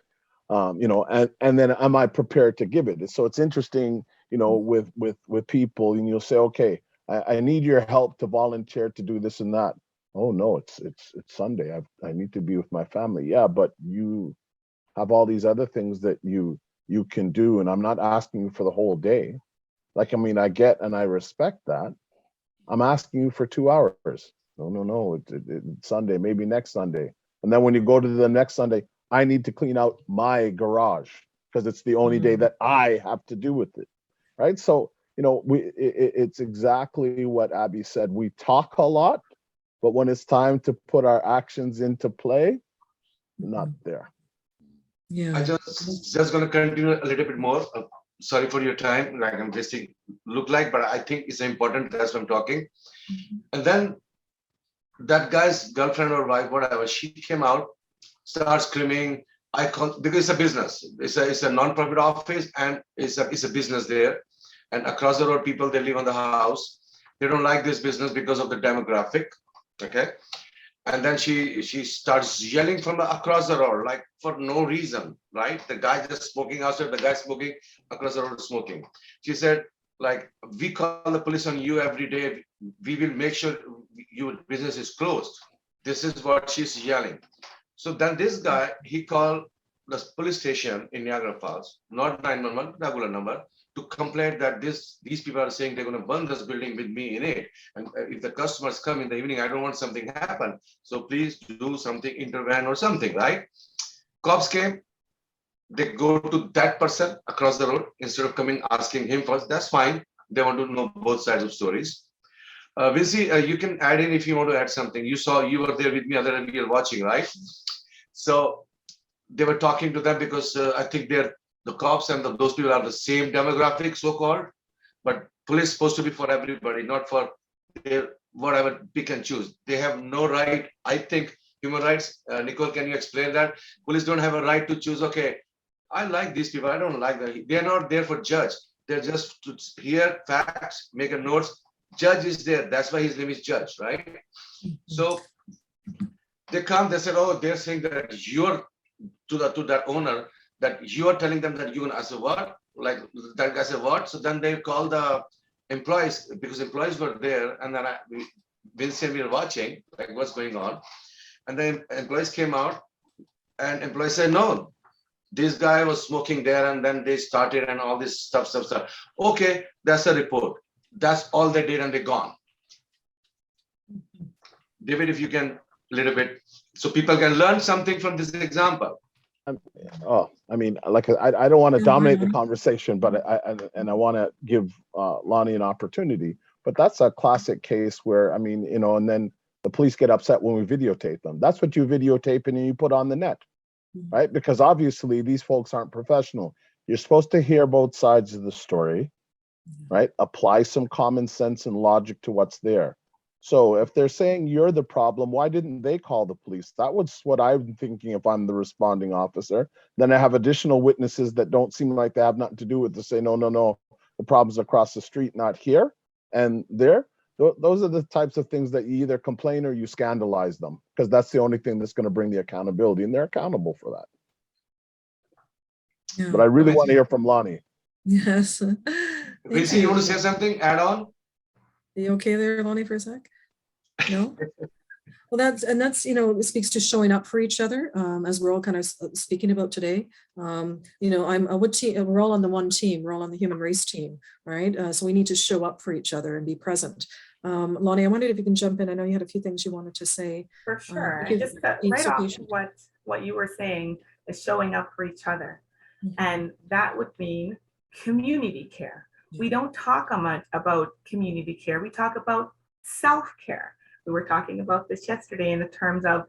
And then am I prepared to give it? So it's interesting, with people, and you'll say, okay, I need your help to volunteer to do this and that. Oh no, it's Sunday. I need to be with my family. Yeah, but you have all these other things that you can do, and I'm not asking you for the whole day. Like, I mean, I get and I respect that. I'm asking you for 2 hours. No, it's Sunday, maybe next Sunday. And then when you go to the next Sunday, I need to clean out my garage because it's the only day that I have to do with it, right? So, it's exactly what Abby said. We talk a lot, but when it's time to put our actions into play, not there. Yeah. I just going to continue a little bit more. Sorry for your time. Like I'm just look like, but I think it's important. That's why I'm talking. And then that guy's girlfriend or wife, whatever, she came out, starts screaming, because it's a business. It's a non-profit office, and it's a business there. And across the road, people, they live on the house. They don't like this business because of the demographic. Okay. And then she starts yelling from across the road, like for no reason, right? The guy just smoking outside, the guy smoking across the road smoking. She said, like we call the police on you every day. We will make sure your business is closed. This is what she's yelling. So then this guy, he called the police station in Niagara Falls, not 911, regular number, to complain that these people are saying they're going to burn this building with me in it. And if the customers come in the evening, I don't want something happen. So please do something, intervene or something, right? Cops came, they go to that person across the road instead of coming asking him first. That's fine. They want to know both sides of stories. Vinci, you can add in if you want to add something. You were there with me, other than you're watching, right? So they were talking to them because I think the cops and those people are the same demographic, so-called, but police supposed to be for everybody, not for their whatever pick and choose. They have no right. I think human rights. Nicole, can you explain that? Police don't have a right to choose. Okay, I like these people. I don't like them. They're not there for judge. They're just to hear facts, make a notes. Judge is there. That's why his name is Judge, right? So they come. They said, "Oh, they're saying that you're to that owner that you are telling them that you're gonna." I said, "What?" Like that guy said, "What?" So then they call the employees because employees were there, and then Vincent, we were watching like what's going on, and then employees came out, and employees said, "No, this guy was smoking there," and then they started and all this stuff. Okay, that's a report. That's all they did, and they're gone. David, if you can a little bit, so people can learn something from this example. I mean, like I don't want to dominate the conversation, but I want to give Lonnie an opportunity. But that's a classic case where, I mean, you know, and then the police get upset when we videotape them. That's what you videotape and you put on the net, right? Because obviously these folks aren't professional. You're supposed to hear both sides of the story, right? Apply some common sense and logic to what's there. So if they're saying you're the problem, why didn't they call the police? That was what I'm thinking if I'm the responding officer. Then I have additional witnesses that don't seem like they have nothing to do with it to say, no, the problem's across the street, not here. And there, those are the types of things that you either complain or you scandalize them, because that's the only thing that's going to bring the accountability, and they're accountable for that. Yeah. But I really want to hear from Lonnie. Yes. Vinci, you want to say something? Add on? Are you okay there, Lonnie, for a sec? No? Well, that's, you know, it speaks to showing up for each other, as we're all kind of speaking about today. You know, we're all on the one team, we're all on the human race team, right? So we need to show up for each other and be present. Lonnie, I wondered if you can jump in. I know you had a few things you wanted to say. For sure. And just right off what you were saying is showing up for each other. And that would mean community care. We don't talk much about community care. We talk about self-care. We were talking about this yesterday in the terms of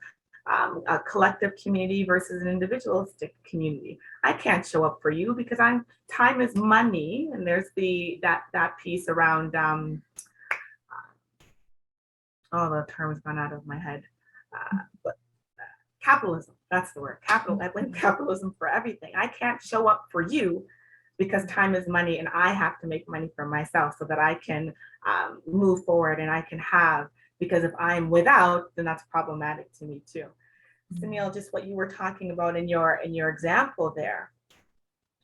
a collective community versus an individualistic community. I can't show up for you because time is money, and there's that piece around the term's gone out of my head. But capitalism, that's the word. I blame capitalism for everything. I can't show up for you because time is money, and I have to make money for myself so that I can move forward and I can have. Because if I'm without, then that's problematic to me too. Sunil, just what you were talking about in your example there,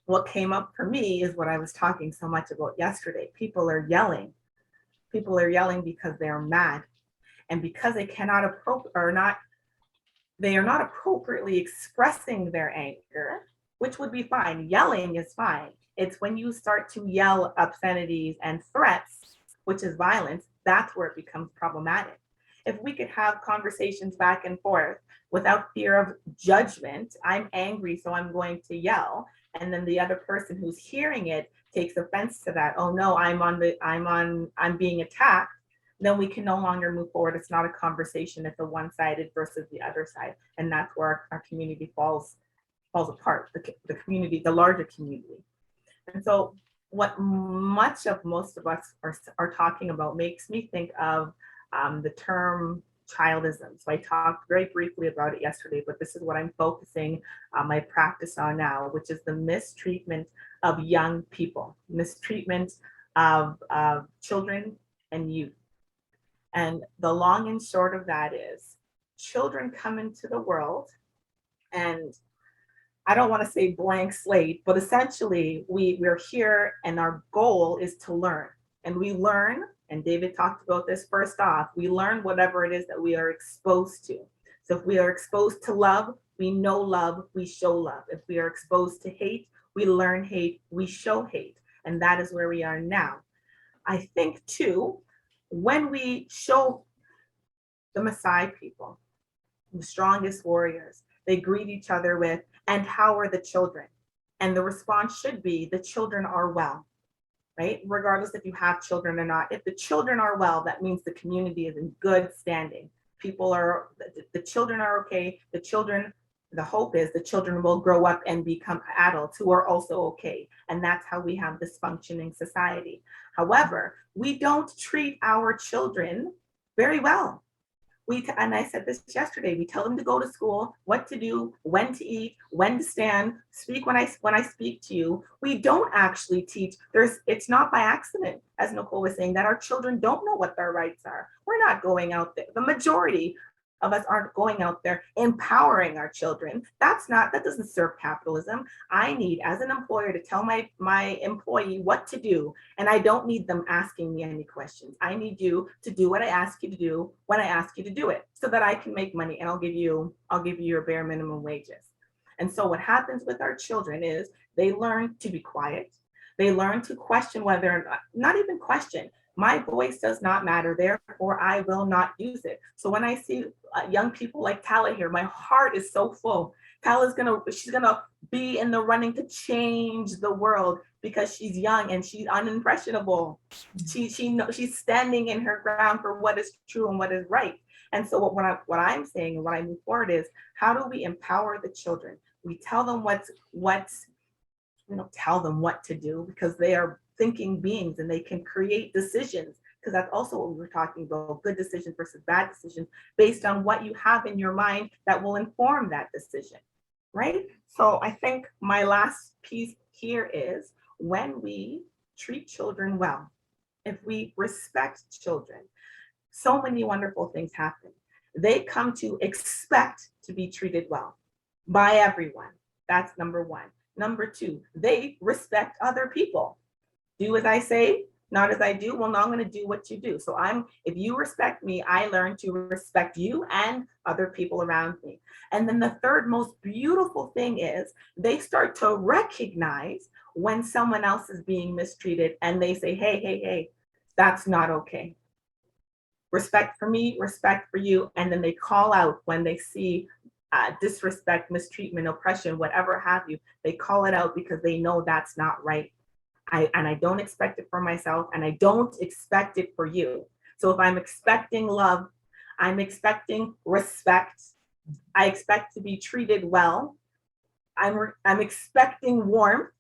what came up for me is what I was talking so much about yesterday. People are yelling. People are yelling because they're mad, and because they they are not appropriately expressing their anger, which would be fine. Yelling is fine. It's when you start to yell obscenities and threats, which is violence, that's where it becomes problematic. If we could have conversations back and forth without fear of judgment, I'm angry, so I'm going to yell. And then the other person who's hearing it takes offense to that. Oh no, I'm being attacked. Then we can no longer move forward. It's not a conversation. It's a one-sided versus the other side. And that's where our community falls apart, the community, the larger community. And so what most of us are talking about makes me think of the term childism. So I talked very briefly about it yesterday, but this is what I'm focusing my practice on now, which is the mistreatment of young people, mistreatment of children and youth. And the long and short of that is children come into the world and I don't want to say blank slate, but essentially we're here and our goal is to learn. And we learn, and David talked about this first off, we learn whatever it is that we are exposed to. So if we are exposed to love, we know love, we show love. If we are exposed to hate, we learn hate, we show hate. And that is where we are now. I think too, when we show the Maasai people, the strongest warriors, they greet each other with, and how are the children? And the response should be, the children are well, right? Regardless if you have children or not. If the children are well, that means the community is in good standing. The children are okay. The hope is the children will grow up and become adults who are also okay. And that's how we have this functioning society. However, we don't treat our children very well. And I said this yesterday, we tell them to go to school, what to do, when to eat, when to stand, speak when I speak to you. We don't actually teach. It's not by accident, as Nicole was saying, that our children don't know what their rights are. We're not going out there. The majority of us aren't going out there empowering our children. That doesn't serve capitalism. I need, as an employer, to tell my employee what to do, and I don't need them asking me any questions. I need you to do what I ask you to do when I ask you to do it, so that I can make money, and I'll give you your bare minimum wages. And so what happens with our children is they learn to be quiet. They learn to question whether or not even question. My voice does not matter, therefore I will not use it. So when I see young people like Tala here, my heart is so full. She's gonna be in the running to change the world because she's young and she's unimpressionable. She's standing in her ground for what is true and what is right. And so what I'm saying and what I move forward is, how do we empower the children? We tell them tell them what to do, because they are thinking beings and they can create decisions, because that's also what we were talking about, good decisions versus bad decisions, based on what you have in your mind that will inform that decision, right? So I think my last piece here is, when we treat children well, if we respect children, so many wonderful things happen. They come to expect to be treated well by everyone. That's number one. Number two, they respect other people. Do as I say, not as I do. Well, now I'm going to do what you do. So if you respect me, I learn to respect you and other people around me. And then the third most beautiful thing is, they start to recognize when someone else is being mistreated, and they say, hey, that's not okay. Respect for me, respect for you. And then they call out when they see disrespect, mistreatment, oppression, whatever have you. They call it out because they know that's not right. I don't expect it for myself, and I don't expect it for you. So if I'm expecting love, I'm expecting respect, I expect to be treated well, I'm expecting warmth.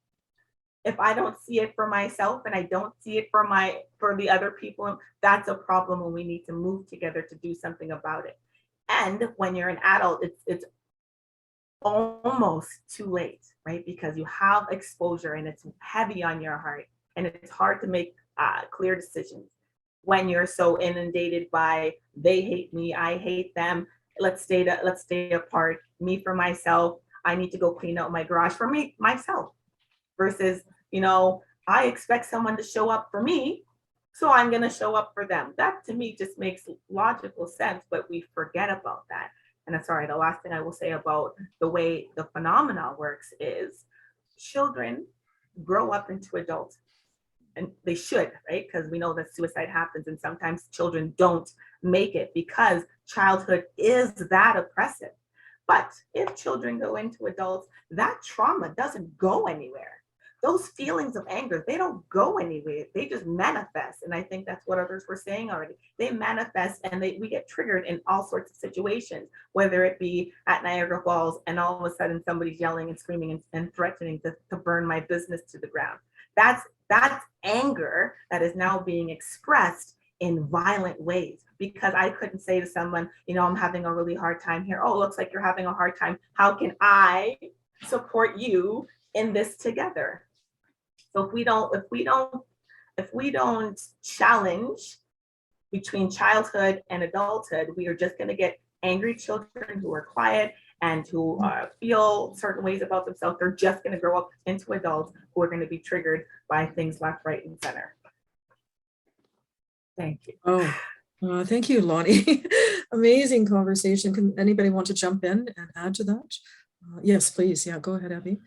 If I don't see it for myself and I don't see it for the other people, that's a problem, and we need to move together to do something about it. And when you're an adult, it's almost too late, right? Because you have exposure and it's heavy on your heart, and it's hard to make clear decisions when you're so inundated by, they hate me, I hate them, let's stay apart, me for myself, I need to go clean out my garage for myself, versus, I expect someone to show up for me, so I'm going to show up for them. That to me just makes logical sense, but we forget about that. And that's the last thing I will say about the way the phenomena works is, children grow up into adults, and they should, right? Because we know that suicide happens, and sometimes children don't make it because childhood is that oppressive. But if children go into adults, that trauma doesn't go anywhere. Those feelings of anger, they don't go anywhere. They just manifest. And I think that's what others were saying already. They manifest, and we get triggered in all sorts of situations, whether it be at Niagara Falls and all of a sudden somebody's yelling and screaming and threatening to burn my business to the ground. That's anger that is now being expressed in violent ways, because I couldn't say to someone, I'm having a really hard time here. Oh, looks like you're having a hard time. How can I support you in this together? So if we don't challenge between childhood and adulthood, we are just going to get angry children who are quiet, and who feel certain ways about themselves, they're just going to grow up into adults who are going to be triggered by things left, right, and center. Thank you. Thank you, Lonnie. Amazing conversation. Can anybody want to jump in and add to that? Yes, please. Yeah, go ahead, Abby.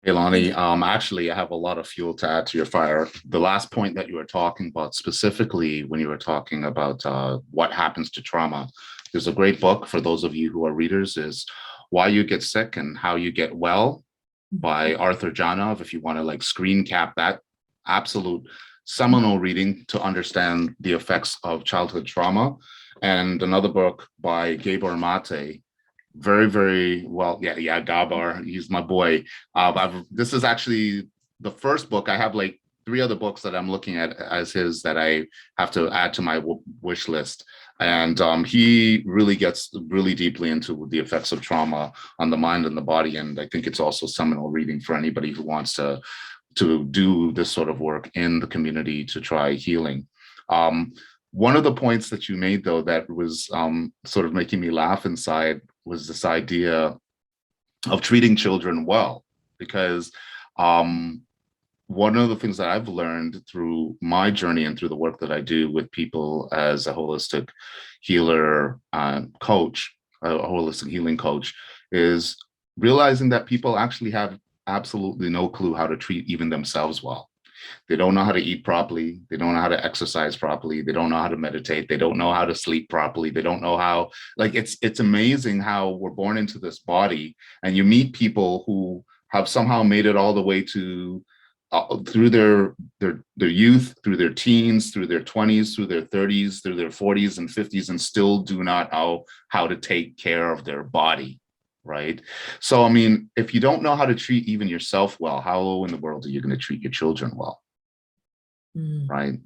Hey, Lonnie, actually, I have a lot of fuel to add to your fire. The last point that you were talking about, specifically when you were talking about what happens to trauma, there's a great book for those of you who are readers, is Why You Get Sick and How You Get Well by Arthur Janov. If you want to like screen cap that, absolute seminal reading to understand the effects of childhood trauma. And another book by Gabor Mate, very, very well. Yeah, Gabor, he's my boy. This is actually the first book. I have like 3 other books that I'm looking at as his that I have to add to my wish list. And he really gets really deeply into the effects of trauma on the mind and the body. And I think it's also seminal reading for anybody who wants to do this sort of work in the community to try healing. One of the points that you made, though, that was sort of making me laugh inside was this idea of treating children well, because one of the things that I've learned through my journey and through the work that I do with people as a holistic healer coach, a holistic healing coach, is realizing that people actually have absolutely no clue how to treat even themselves well. They don't know how to eat properly. They don't know how to exercise properly. They don't know how to meditate. They don't know how to sleep properly. They don't know how, like, it's amazing how we're born into this body, and you meet people who have somehow made it all the way to through their youth, through their teens, through their 20s, through their 30s, through their 40s and 50s, and still do not know how to take care of their body. Right. So, I mean, if you don't know how to treat even yourself well, how in the world are you going to treat your children well? Right.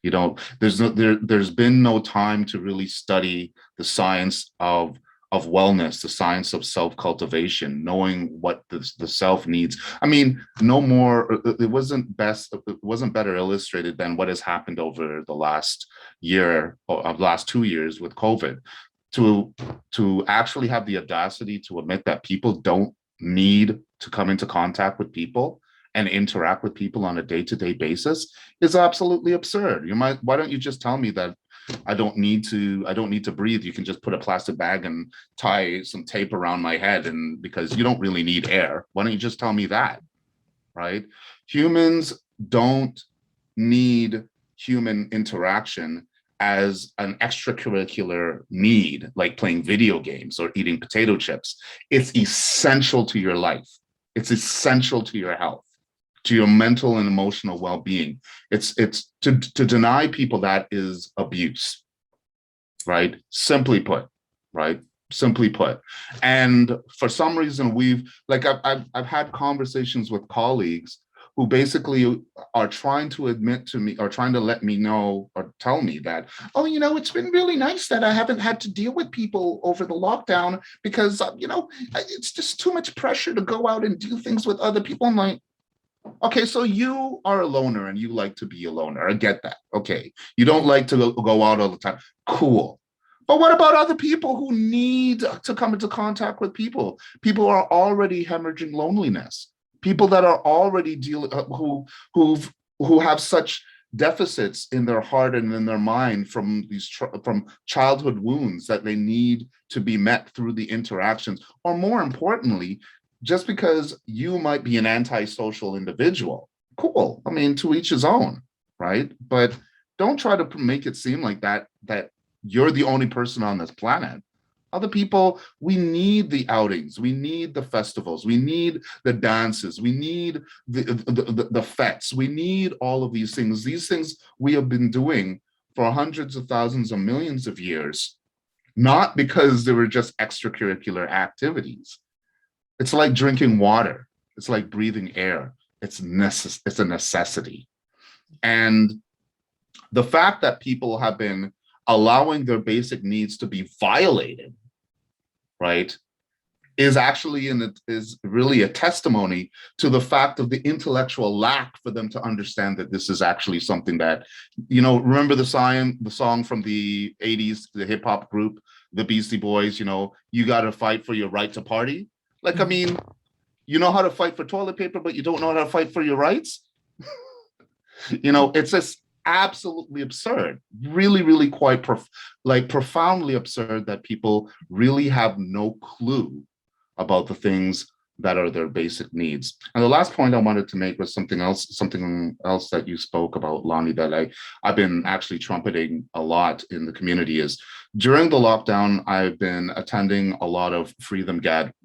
You don't, there's been no time to really study the science of wellness, the science of self-cultivation, knowing what the self needs. I mean, no more, it wasn't better illustrated than what has happened over the last year, or last 2 years with COVID. To actually have the audacity to admit that people don't need to come into contact with people and interact with people on a day-to-day basis is absolutely absurd. Why don't you just tell me that I don't need to breathe? You can just put a plastic bag and tie some tape around my head, and because you don't really need air. Why don't you just tell me that, right? Humans don't need human interaction as an extracurricular need, like playing video games or eating potato chips. It's essential to your life. It's essential to your health, to your mental and emotional well-being. It's to deny people that is abuse, right? Simply put, right? Simply put. And for some reason, I've had conversations with colleagues who basically are trying to admit to me, or trying to let me know or tell me that, oh, it's been really nice that I haven't had to deal with people over the lockdown because, it's just too much pressure to go out and do things with other people. I'm like, okay, so you are a loner and you like to be a loner. I get that. Okay. You don't like to go out all the time. Cool. But what about other people who need to come into contact with people? People are already hemorrhaging loneliness. People that are already who have such deficits in their heart and in their mind from childhood wounds that they need to be met through the interactions. Or more importantly, just because you might be an antisocial individual, cool. I mean, to each his own, right? But don't try to make it seem like that you're the only person on this planet. Other people, we need the outings, we need the festivals, we need the dances, we need the fetes, we need all of these things. These things we have been doing for hundreds of thousands of millions of years, not because they were just extracurricular activities. It's like drinking water. It's like breathing air. It's a necessity. And the fact that people have been allowing their basic needs to be violated, right, is really a testimony to the fact of the intellectual lack for them to understand that this is actually something that, remember the song from the 80s, the hip hop group, the Beastie Boys, you got to fight for your right to party. Like, I mean, you know how to fight for toilet paper, but you don't know how to fight for your rights. It's just absolutely absurd, really, really quite profoundly absurd that people really have no clue about the things that are their basic needs. And the last point I wanted to make was something else that you spoke about, Lonnie, that I've been actually trumpeting a lot in the community is during the lockdown, I've been attending a lot of freedom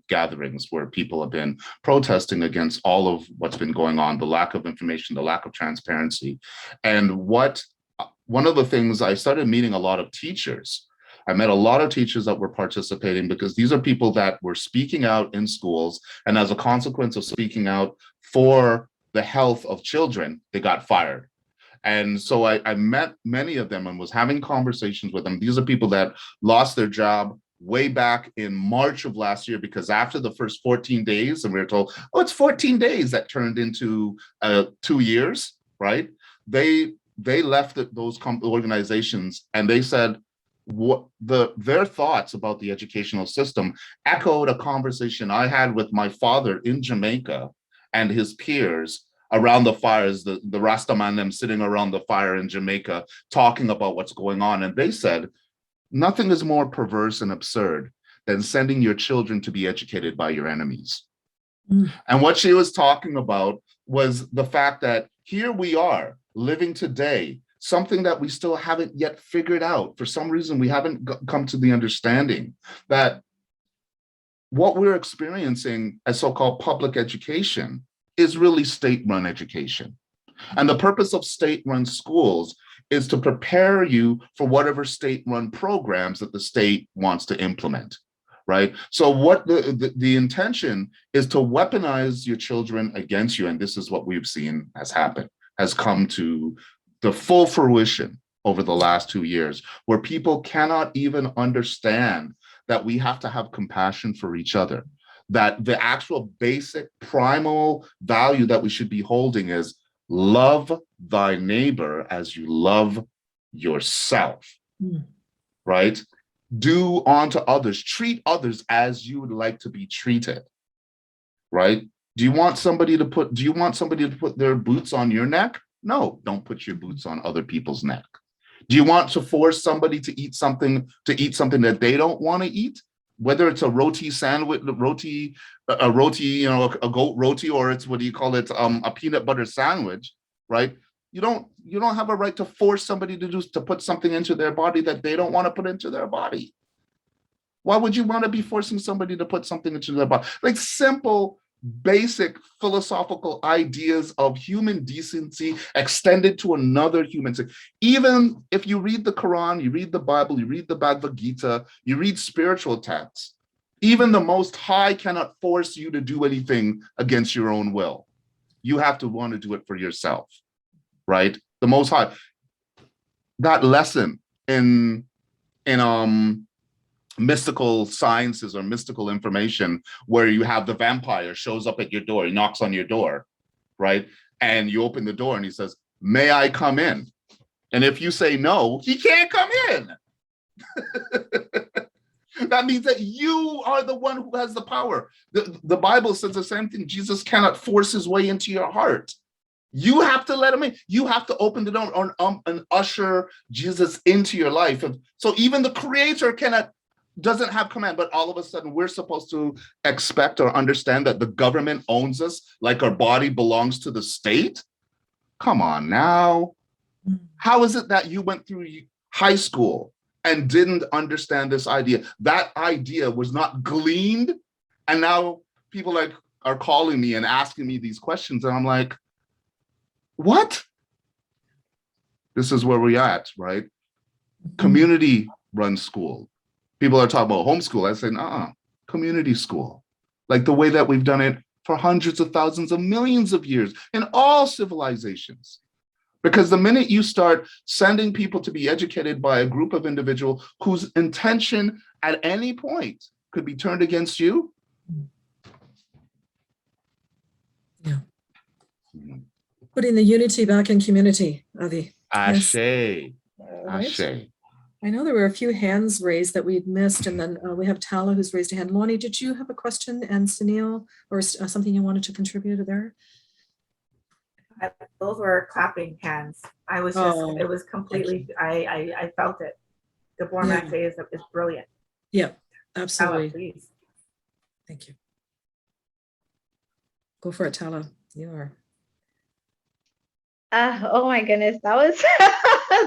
gatherings where people have been protesting against all of what's been going on, the lack of information, the lack of transparency. And one of the things, I started meeting a lot of teachers. I met a lot of teachers that were participating because these are people that were speaking out in schools, and as a consequence of speaking out for the health of children, they got fired. And so I met many of them and was having conversations with them. These are people that lost their job way back in March of last year, because after the first 14 days, and we were told, oh, it's 14 days, that turned into 2 years, right? They left those organizations, and they said, their thoughts about the educational system echoed a conversation I had with my father in Jamaica and his peers around the fires, the Rastaman them sitting around the fire in Jamaica talking about what's going on. And they said, nothing is more perverse and absurd than sending your children to be educated by your enemies. And what she was talking about was the fact that here we are living today, something that we still haven't yet figured out. For some reason, we haven't come to the understanding that what we're experiencing as so-called public education is really state-run education. And the purpose of state-run schools is to prepare you for whatever state-run programs that the state wants to implement, right? So what the intention is to weaponize your children against you. And this is what we've seen has come to the full fruition over the last 2 years, where people cannot even understand that we have to have compassion for each other, that the actual basic primal value that we should be holding is love thy neighbor as you love yourself, right? Do unto others, treat others as you would like to be treated, right? Do you want somebody to put their boots on your neck? No, don't put your boots on other people's neck. Do you want to force somebody to eat something that they don't want to eat? Whether it's a roti sandwich, a roti, a goat roti, or it's a peanut butter sandwich, right? You don't have a right to force somebody to put something into their body that they don't want to put into their body. Why would you want to be forcing somebody to put something into their body? Like simple, basic philosophical ideas of human decency extended to another human. Even if you read the Quran, you read the Bible, you read the Bhagavad Gita, you read spiritual texts, even the Most High cannot force you to do anything against your own will. You have to want to do it for yourself, right? The Most High. That lesson in mystical sciences or mystical information, where you have the vampire shows up at your door, he knocks on your door, right? And you open the door and he says, may I come in? And if you say no, he can't come in. That means that you are the one who has the power. The Bible says the same thing. Jesus cannot force his way into your heart. You have to let him in. You have to open the door and usher Jesus into your life. And so even the Creator doesn't have command, but all of a sudden we're supposed to expect or understand that the government owns us like our body belongs to the state? Come on now. How is it that you went through high school and didn't understand this idea? That idea was not gleaned, and now people are calling me and asking me these questions, and I'm like, what? This is where we're at, right? Community run school. People are talking about homeschool. I say, community school. Like the way that we've done it for hundreds of thousands of millions of years in all civilizations. Because the minute you start sending people to be educated by a group of individuals whose intention at any point could be turned against you. Yeah. Putting the unity back in community, Avi. Ashe. Yes. Ashe. I know there were a few hands raised that we'd missed, and then we have Tala who's raised a hand. Lonnie, did you have a question, and Sunil, or something you wanted to contribute there? Those were clapping hands. I was just, it was completely, I felt it. Gabor Mate is brilliant. Yeah, absolutely. Tala, please. Thank you. Go for it, Tala. You are. Oh my goodness, that was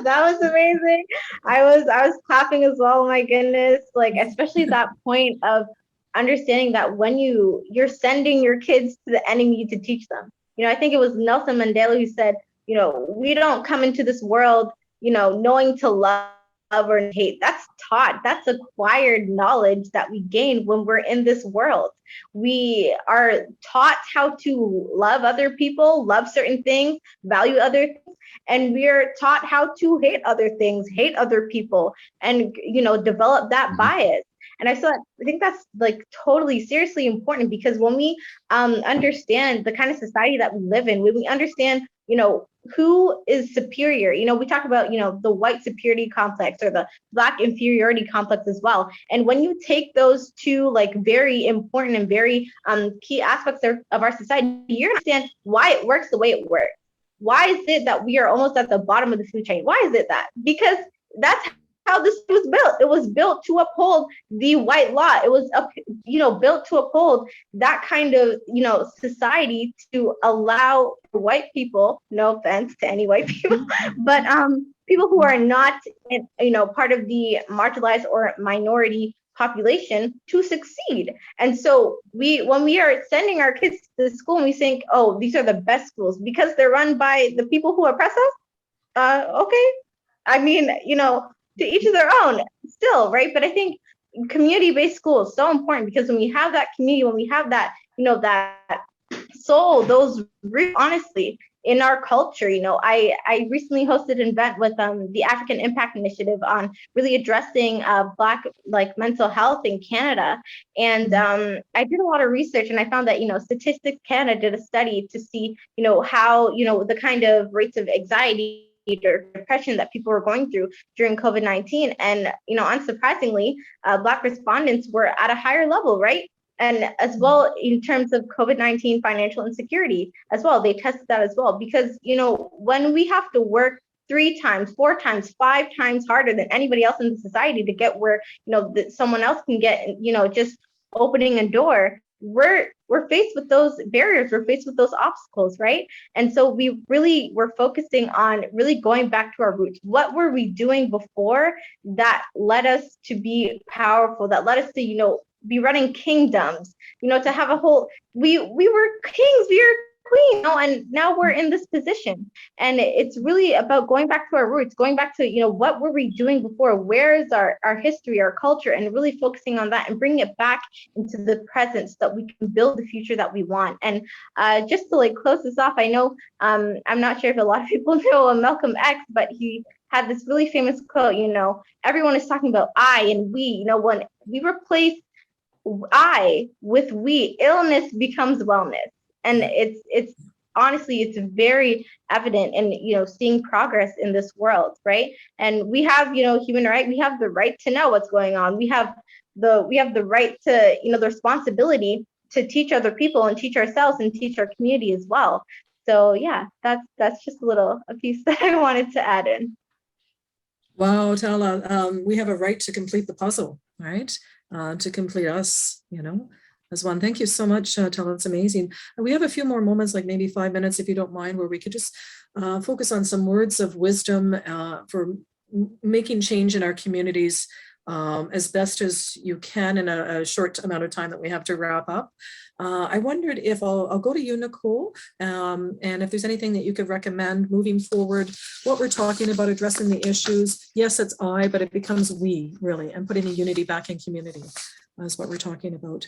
that was amazing. I was clapping as well. Oh my goodness, like especially that point of understanding that when you're sending your kids to the enemy to teach them. You know, I think it was Nelson Mandela who said, you know, we don't come into this world, you know, knowing to love or hate. That's taught. That's acquired knowledge that we gain when we're in this world. We are taught how to love other people, love certain things, value other things, and we are taught how to hate other things, hate other people, and, you know, develop that bias. And I think that's like totally seriously important, because when we understand the kind of society that we live in, when we understand, you know, who is superior, you know, we talk about, you know, the white superiority complex or the Black inferiority complex as well. And when you take those two like very important and very key aspects of our society, you understand why it works the way it works. Why is it that we are almost at the bottom of the food chain? Why is it that? Because that's how this was built. It was built to uphold the white law. It was, you know, built to uphold that kind of, you know, society, to allow white people, no offense to any white people, but people who are not, you know, part of the marginalized or minority population to succeed. And so when we are sending our kids to school and we think, oh, these are the best schools because they're run by the people who oppress us, okay. I mean, you know, to each of their own still, right? But I think community-based school is so important, because when we have that community, when we have that, you know, that soul, those roots, honestly, in our culture, you know, I recently hosted an event with the African Impact Initiative on really addressing Black like mental health in Canada. And I did a lot of research, and I found that, you know, Statistics Canada did a study to see, you know, how, you know, the kind of rates of anxiety or depression that people were going through during COVID-19. And, you know, unsurprisingly, Black respondents were at a higher level, right? And as well, in terms of COVID-19 financial insecurity as well, they tested that as well. Because, you know, when we have to work 3 times, 4 times, 5 times harder than anybody else in the society to get where, you know, that someone else can get, you know, just opening a door, we're faced with those barriers, we're faced with those obstacles, right? And so we're focusing on really going back to our roots. What were we doing before that led us to be powerful, that led us to, you know, be running kingdoms, you know, to have a whole, we were kings, we were queen, you know, and now we're in this position. And it's really about going back to our roots, going back to, you know, what were we doing before? Where is our history, our culture, and really focusing on that and bringing it back into the present so that we can build the future that we want. And just to like close this off, I know, I'm not sure if a lot of people know Malcolm X, but he had this really famous quote, you know, everyone is talking about I and we, you know, when we replace I with we, illness becomes wellness. And it's honestly, it's very evident in, you know, seeing progress in this world, right? And we have, you know, human right, we have the right to know what's going on. We have the right to, you know, the responsibility to teach other people and teach ourselves and teach our community as well. So yeah, that's just a piece that I wanted to add in. Wow, Tala, we have a right to complete the puzzle, right? To complete us, you know, as one. Thank you so much, Tala. It's amazing. And we have a few more moments, like maybe 5 minutes, if you don't mind, where we could just focus on some words of wisdom for making change in our communities as best as you can in a short amount of time that we have to wrap up. I wondered if I'll go to you, Nicole, and if there's anything that you could recommend moving forward, what we're talking about, addressing the issues. Yes, it's I, but it becomes we, really, and putting the unity back in community is what we're talking about.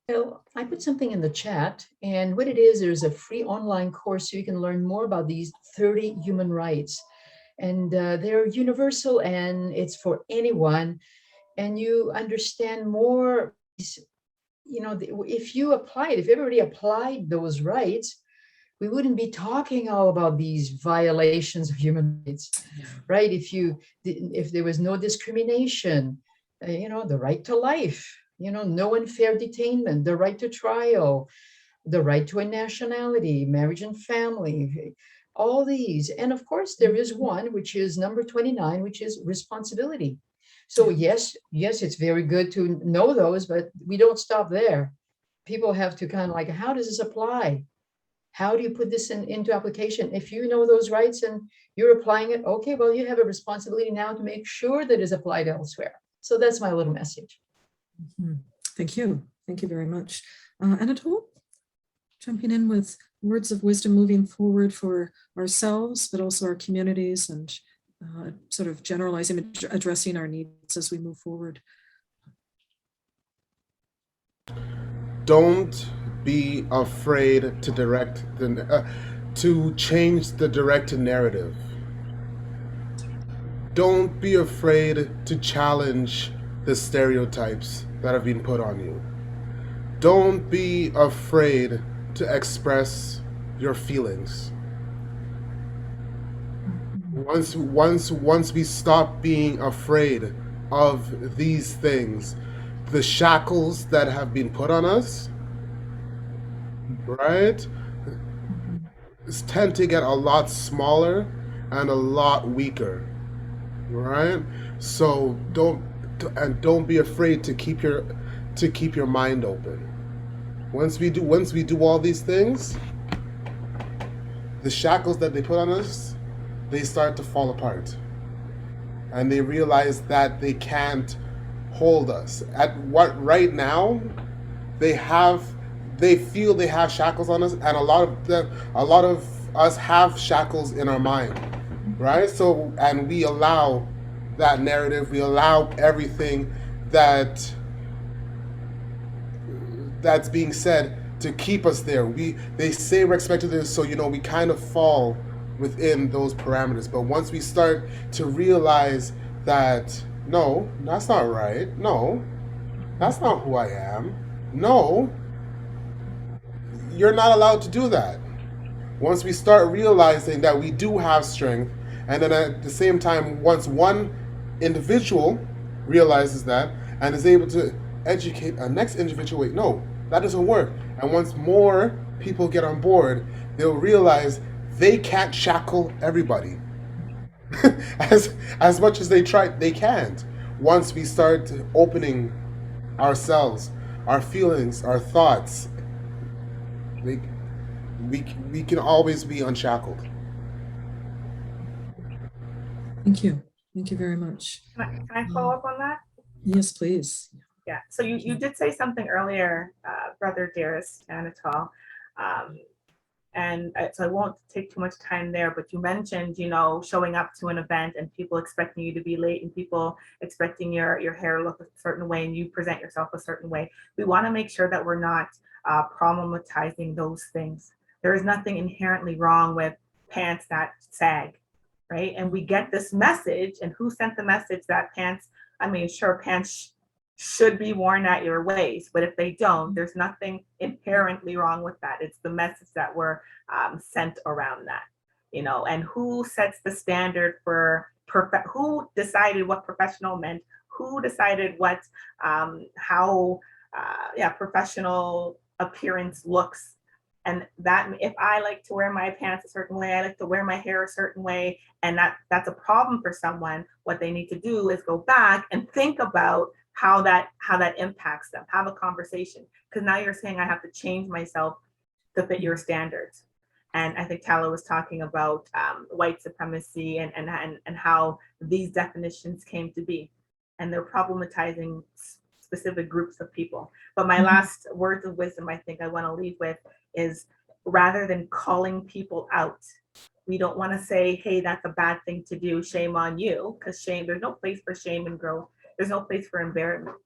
So I put something in the chat, and what it is, there's a free online course so you can learn more about these 30 human rights. And they're universal and it's for anyone. And you understand more, you know, if you apply it, if everybody applied those rights, we wouldn't be talking all about these violations of human rights, right? If there was no discrimination, the right to life, no unfair detainment, the right to trial, the right to a nationality, marriage and family, all these. And of course, there is one, which is number 29, which is responsibility. So yes, it's very good to know those, but we don't stop there. People have to kind of like, how does this apply? How do you put this into application? If you know those rights and you're applying it, okay, well, you have a responsibility now to make sure that it's applied elsewhere. So that's my little message. Thank you. Thank you very much. Anatole, jumping in with words of wisdom moving forward for ourselves, but also our communities, and sort of generalizing, addressing our needs as we move forward. Don't be afraid to to change the directed narrative. Don't be afraid to challenge the stereotypes that have been put on you. Don't be afraid to express your feelings. Once we stop being afraid of these things, the shackles that have been put on us, right, tend to get a lot smaller and a lot weaker, right? So don't be afraid to keep your mind open. Once we do all these things, the shackles that they put on us, they start to fall apart, and they realize that they can't hold us. At what right now, they feel they have shackles on us, and a lot of us have shackles in our mind, right? So, and we allow that narrative, we allow everything that's being said to keep us there. They say we're expected to, so we kind of fall within those parameters. But once we start to realize that, no, that's not right. No, that's not who I am. No, you're not allowed to do that. Once we start realizing that we do have strength, and then at the same time, once one individual realizes that and is able to educate a next individual, wait, no, that doesn't work. And once more people get on board, they'll realize they can't shackle everybody. as much as they try, they can't. Once we start opening ourselves, our feelings, our thoughts, we can always be unshackled. Thank you. Thank you very much. Can I follow up on that? Yes, please. Yeah, so you did say something earlier, Brother Dearest Anatole, and so I won't take too much time there, but you mentioned, showing up to an event and people expecting you to be late and people expecting your hair look a certain way and you present yourself a certain way. We want to make sure that we're not problematizing those things. There is nothing inherently wrong with pants that sag, right? And we get this message, and who sent the message that pants, pants should be worn at your waist, but if they don't, there's nothing inherently wrong with that. It's the message that we're sent around that, and who sets the standard for who decided what professional meant, who decided what how professional appearance looks. And that, if I like to wear my pants a certain way, I like to wear my hair a certain way, and that's a problem for someone, what they need to do is go back and think about how that impacts them, have a conversation. Because now you're saying I have to change myself to fit your standards. And I think Tala was talking about white supremacy and how these definitions came to be. And they're problematizing specific groups of people. But my last words of wisdom I think I want to leave with is, rather than calling people out, we don't want to say, hey, that's a bad thing to do, shame on you, because there's no place for shame and growth. There's no place for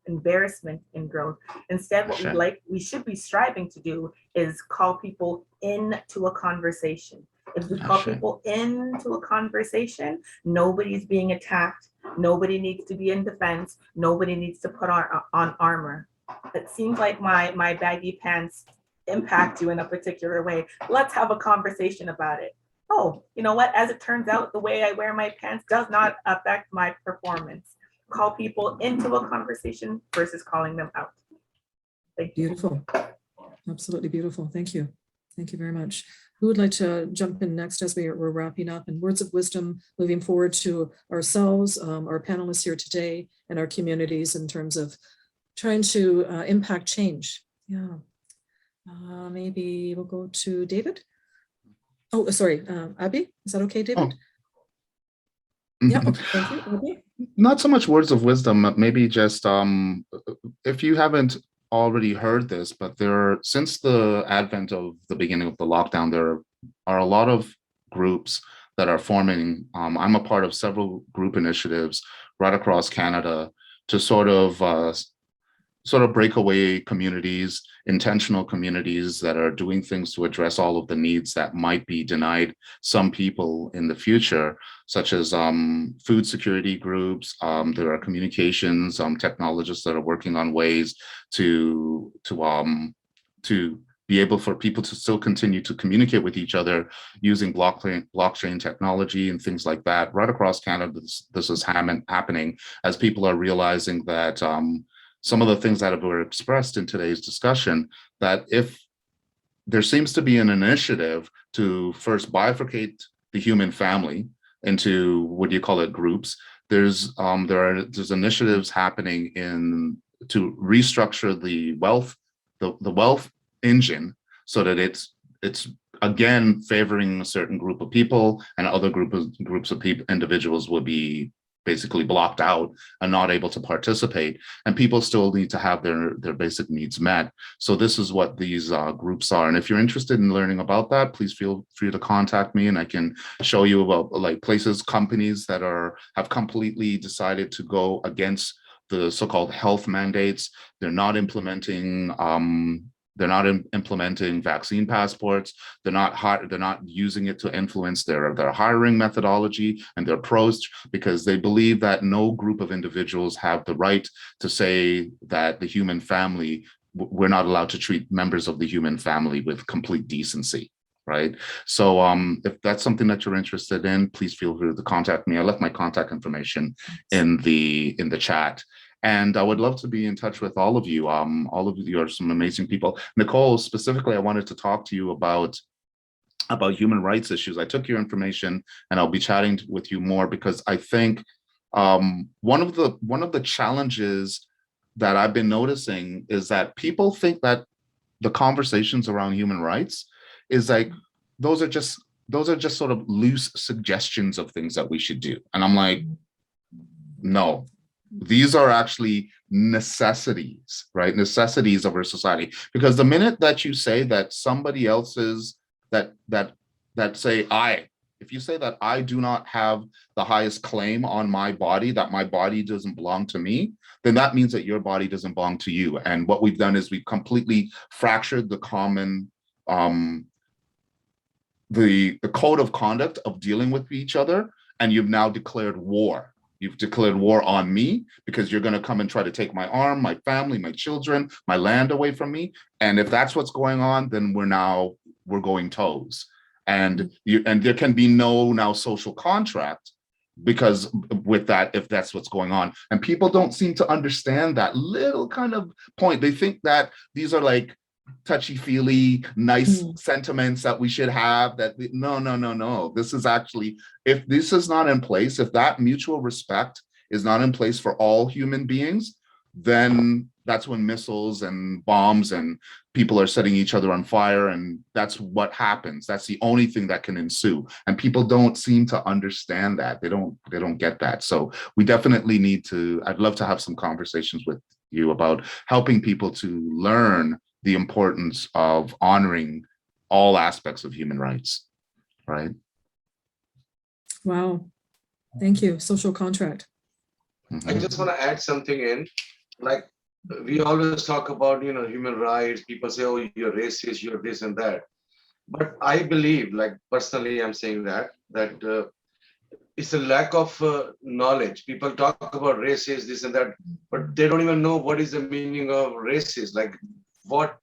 embarrassment in growth. Instead, what we should be striving to do is call people into a conversation. If we call people into a conversation, nobody's being attacked. Nobody needs to be in defense. Nobody needs to put on armor. It seems like my baggy pants impact you in a particular way. Let's have a conversation about it. Oh, you know what? As it turns out, the way I wear my pants does not affect my performance. Call people into a conversation versus calling them out. Thank you. Beautiful. Absolutely beautiful. Thank you. Thank you very much. Who would like to jump in next as we're wrapping up? And words of wisdom moving forward to ourselves, our panelists here today, and our communities in terms of trying to impact change. Yeah. Maybe we'll go to David. Oh, sorry, Abby, is that okay, David? Oh. Yeah, okay, thank you. Abby? Not so much words of wisdom, maybe just if you haven't already heard this, but since the advent of the beginning of the lockdown, there are a lot of groups that are forming. I'm a part of several group initiatives right across Canada to sort of breakaway communities, intentional communities that are doing things to address all of the needs that might be denied some people in the future, such as food security groups. There are communications technologists that are working on ways to be able for people to still continue to communicate with each other using blockchain technology and things like that. Right across Canada, this is happening as people are realizing that some of the things that were expressed in today's discussion, that if there seems to be an initiative to first bifurcate the human family into, what do you call it, groups, there's initiatives happening to restructure the wealth engine so that it's again favoring a certain group of people, and other groups of individuals will be basically blocked out and not able to participate, and people still need to have their basic needs met. So this is what these groups are, and if you're interested in learning about that, please feel free to contact me, and I can show you about like places, companies that have completely decided to go against the so-called health mandates. They're not implementing vaccine passports. They're not using it to influence their hiring methodology and their approach, because they believe that no group of individuals have the right to say that the human family, we're not allowed to treat members of the human family with complete decency, right? So if that's something that you're interested in, please feel free to contact me. I left my contact information in the chat. And I would love to be in touch with all of you. All of you are some amazing people. Nicole, specifically, I wanted to talk to you about human rights issues. I took your information, and I'll be chatting with you more, because I think one of the challenges that I've been noticing is that people think that the conversations around human rights is like those are just sort of loose suggestions of things that we should do. And I'm like, no. These are actually necessities, right? Necessities of our society. Because the minute that you say that somebody else's, if you say that I do not have the highest claim on my body, that my body doesn't belong to me, then that means that your body doesn't belong to you. And what we've done is we've completely fractured the common, the code of conduct of dealing with each other, and you've now declared war. You've declared war on me because you're going to come and try to take my arm, my family, my children, my land away from me. And if that's what's going on, then we're going toes. And there can be no now social contract because with that, if that's what's going on. And people don't seem to understand that little kind of point. They think that these are like touchy-feely, nice sentiments that we should have. No. This is actually, if this is not in place, if that mutual respect is not in place for all human beings, then that's when missiles and bombs and people are setting each other on fire, and that's what happens. That's the only thing that can ensue, and people don't seem to understand that. They don't get that. So we definitely need to, I'd love to have some conversations with you about helping people to learn the importance of honoring all aspects of human rights, right? Wow, thank you. Social contract. I just want to add something in, like we always talk about, human rights. People say, oh, you're racist, you're this and that. But I believe, like personally, I'm saying that it's a lack of knowledge. People talk about racist, this and that, but they don't even know what is the meaning of racist. Like what,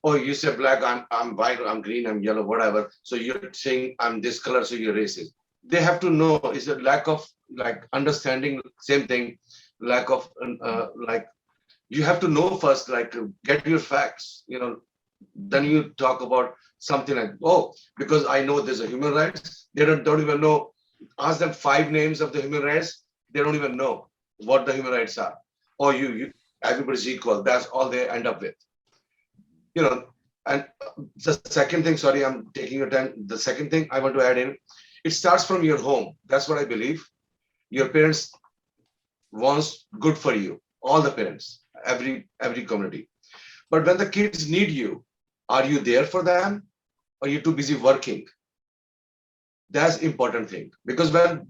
Oh, you say black, I'm white, I'm green, I'm yellow, whatever. So you're saying I'm this color, so you're racist. They have to know it's a lack of like understanding, same thing, lack of like you have to know first, like get your facts, then you talk about something like, oh, because I know there's a human rights, they don't even know, ask them 5 names of the human rights, they don't even know what the human rights are. Or you everybody's equal, that's all they end up with. And the second thing, sorry, I'm taking your time. The second thing I want to add in, it starts from your home. That's what I believe. Your parents wants good for you, all the parents, every community. But when the kids need you, are you there for them? Or are you too busy working? That's important thing. Because when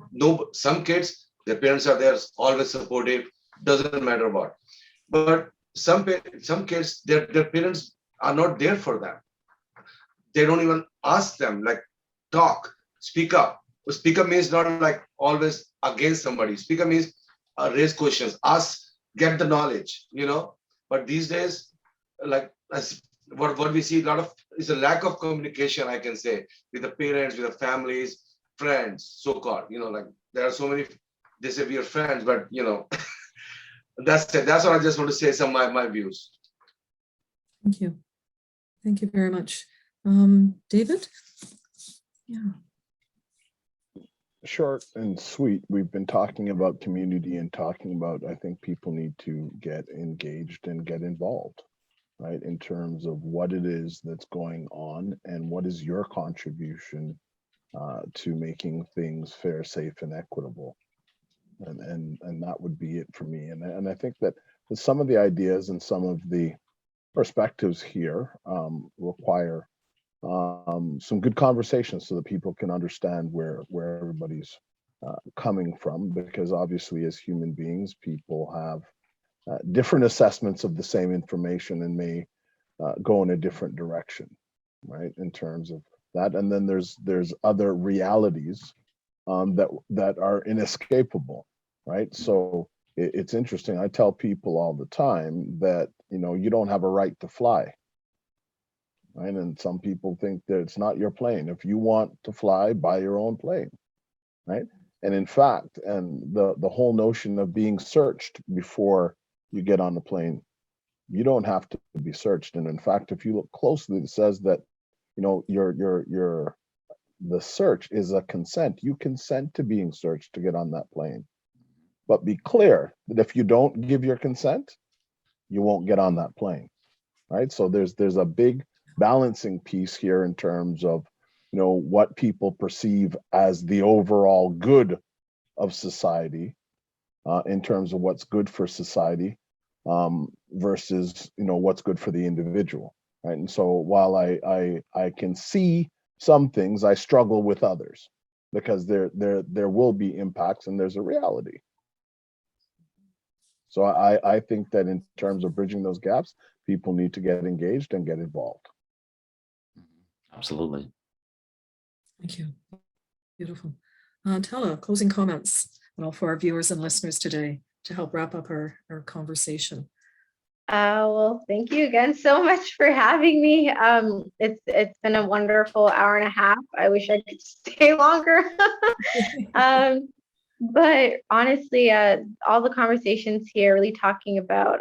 some kids, their parents are there, always supportive, doesn't matter what. But some kids, their parents are not there for them. They don't even ask them, like, talk, speak up. Speak up means not like always against somebody. Speak up means raise questions, ask, get the knowledge, But these days, like what we see a lot of is a lack of communication, I can say, with the parents, with the families, friends, so-called, like there are so many, they say we are friends, but that's it. That's what I just want to say, some of my views. Thank you. Thank you very much. David? Yeah. Short and sweet. We've been talking about community and talking about, I think people need to get engaged and get involved, right? In terms of what it is that's going on and what is your contribution to making things fair, safe, and equitable. And that would be it for me. And I think that some of the ideas and some of the perspectives here require some good conversations so that people can understand where everybody's coming from, because obviously as human beings, people have different assessments of the same information and may go in a different direction, right, in terms of that. And then there's other realities that are inescapable, right? So it's interesting. I tell people all the time that, you don't have a right to fly. Right? And some people think that it's not your plane. If you want to fly, buy your own plane, right? And in fact, and the whole notion of being searched before you get on the plane, you don't have to be searched. And in fact, if you look closely, it says that, the search is a consent. You consent to being searched to get on that plane. But be clear that if you don't give your consent, you won't get on that plane, right? So there's a big balancing piece here in terms of what people perceive as the overall good of society, in terms of what's good for society, versus what's good for the individual, right? And so while I can see some things, I struggle with others, because there will be impacts and there's a reality. So I think that in terms of bridging those gaps, people need to get engaged and get involved. Absolutely. Thank you. Beautiful. Tella, closing comments for our viewers and listeners today to help wrap up our conversation. Well, thank you again so much for having me. It's been a wonderful hour and a half. I wish I could stay longer. But honestly, all the conversations here really talking about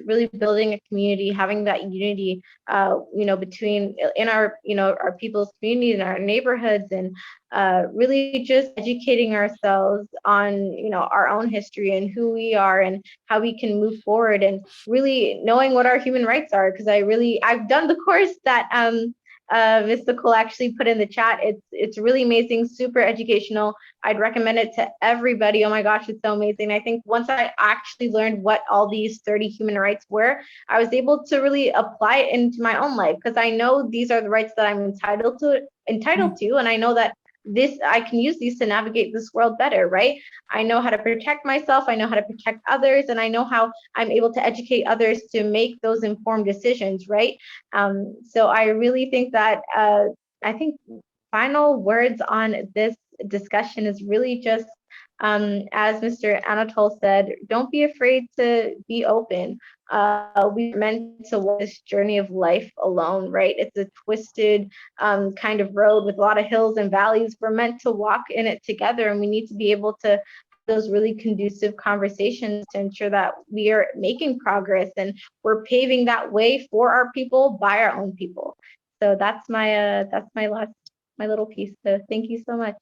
really building a community, having that unity, between in our people's communities and our neighborhoods, and really just educating ourselves on our own history and who we are and how we can move forward, and really knowing what our human rights are. Because I've done the course that Ms. Nicole actually put in the chat. It's really amazing, super educational. I'd recommend it to everybody. Oh my gosh, it's so amazing. I think once I actually learned what all these 30 human rights were, I was able to really apply it into my own life, because I know these are the rights that I'm entitled to, and I know that I can use these to navigate this world better, right? I know how to protect myself, I know how to protect others, and I know how I'm able to educate others to make those informed decisions, right? So I really think that I think final words on this discussion is really just As Mr. Anatol said, don't be afraid to be open. We're meant to walk this journey of life alone, right? It's a twisted kind of road with a lot of hills and valleys. We're meant to walk in it together, and we need to be able to have those really conducive conversations to ensure that we are making progress and we're paving that way for our people by our own people. So that's my little piece. So thank you so much.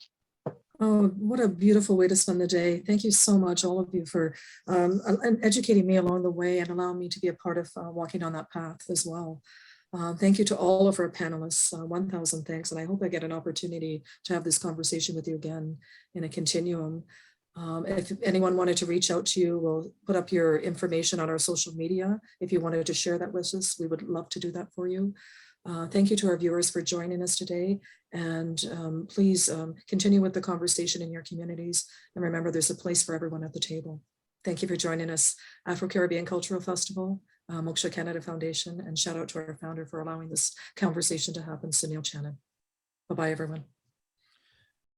Oh, what a beautiful way to spend the day. Thank you so much, all of you, for educating me along the way and allowing me to be a part of walking on that path as well. Thank you to all of our panelists, 1,000 thanks, and I hope I get an opportunity to have this conversation with you again in a continuum. If anyone wanted to reach out to you, we'll put up your information on our social media. If you wanted to share that with us, we would love to do that for you. Thank you to our viewers for joining us today. And please continue with the conversation in your communities. And remember, there's a place for everyone at the table. Thank you for joining us, Afro-Caribbean Cultural Festival, Moksha Canada Foundation, and shout out to our founder for allowing this conversation to happen, Sunil Channon. Bye-bye, everyone.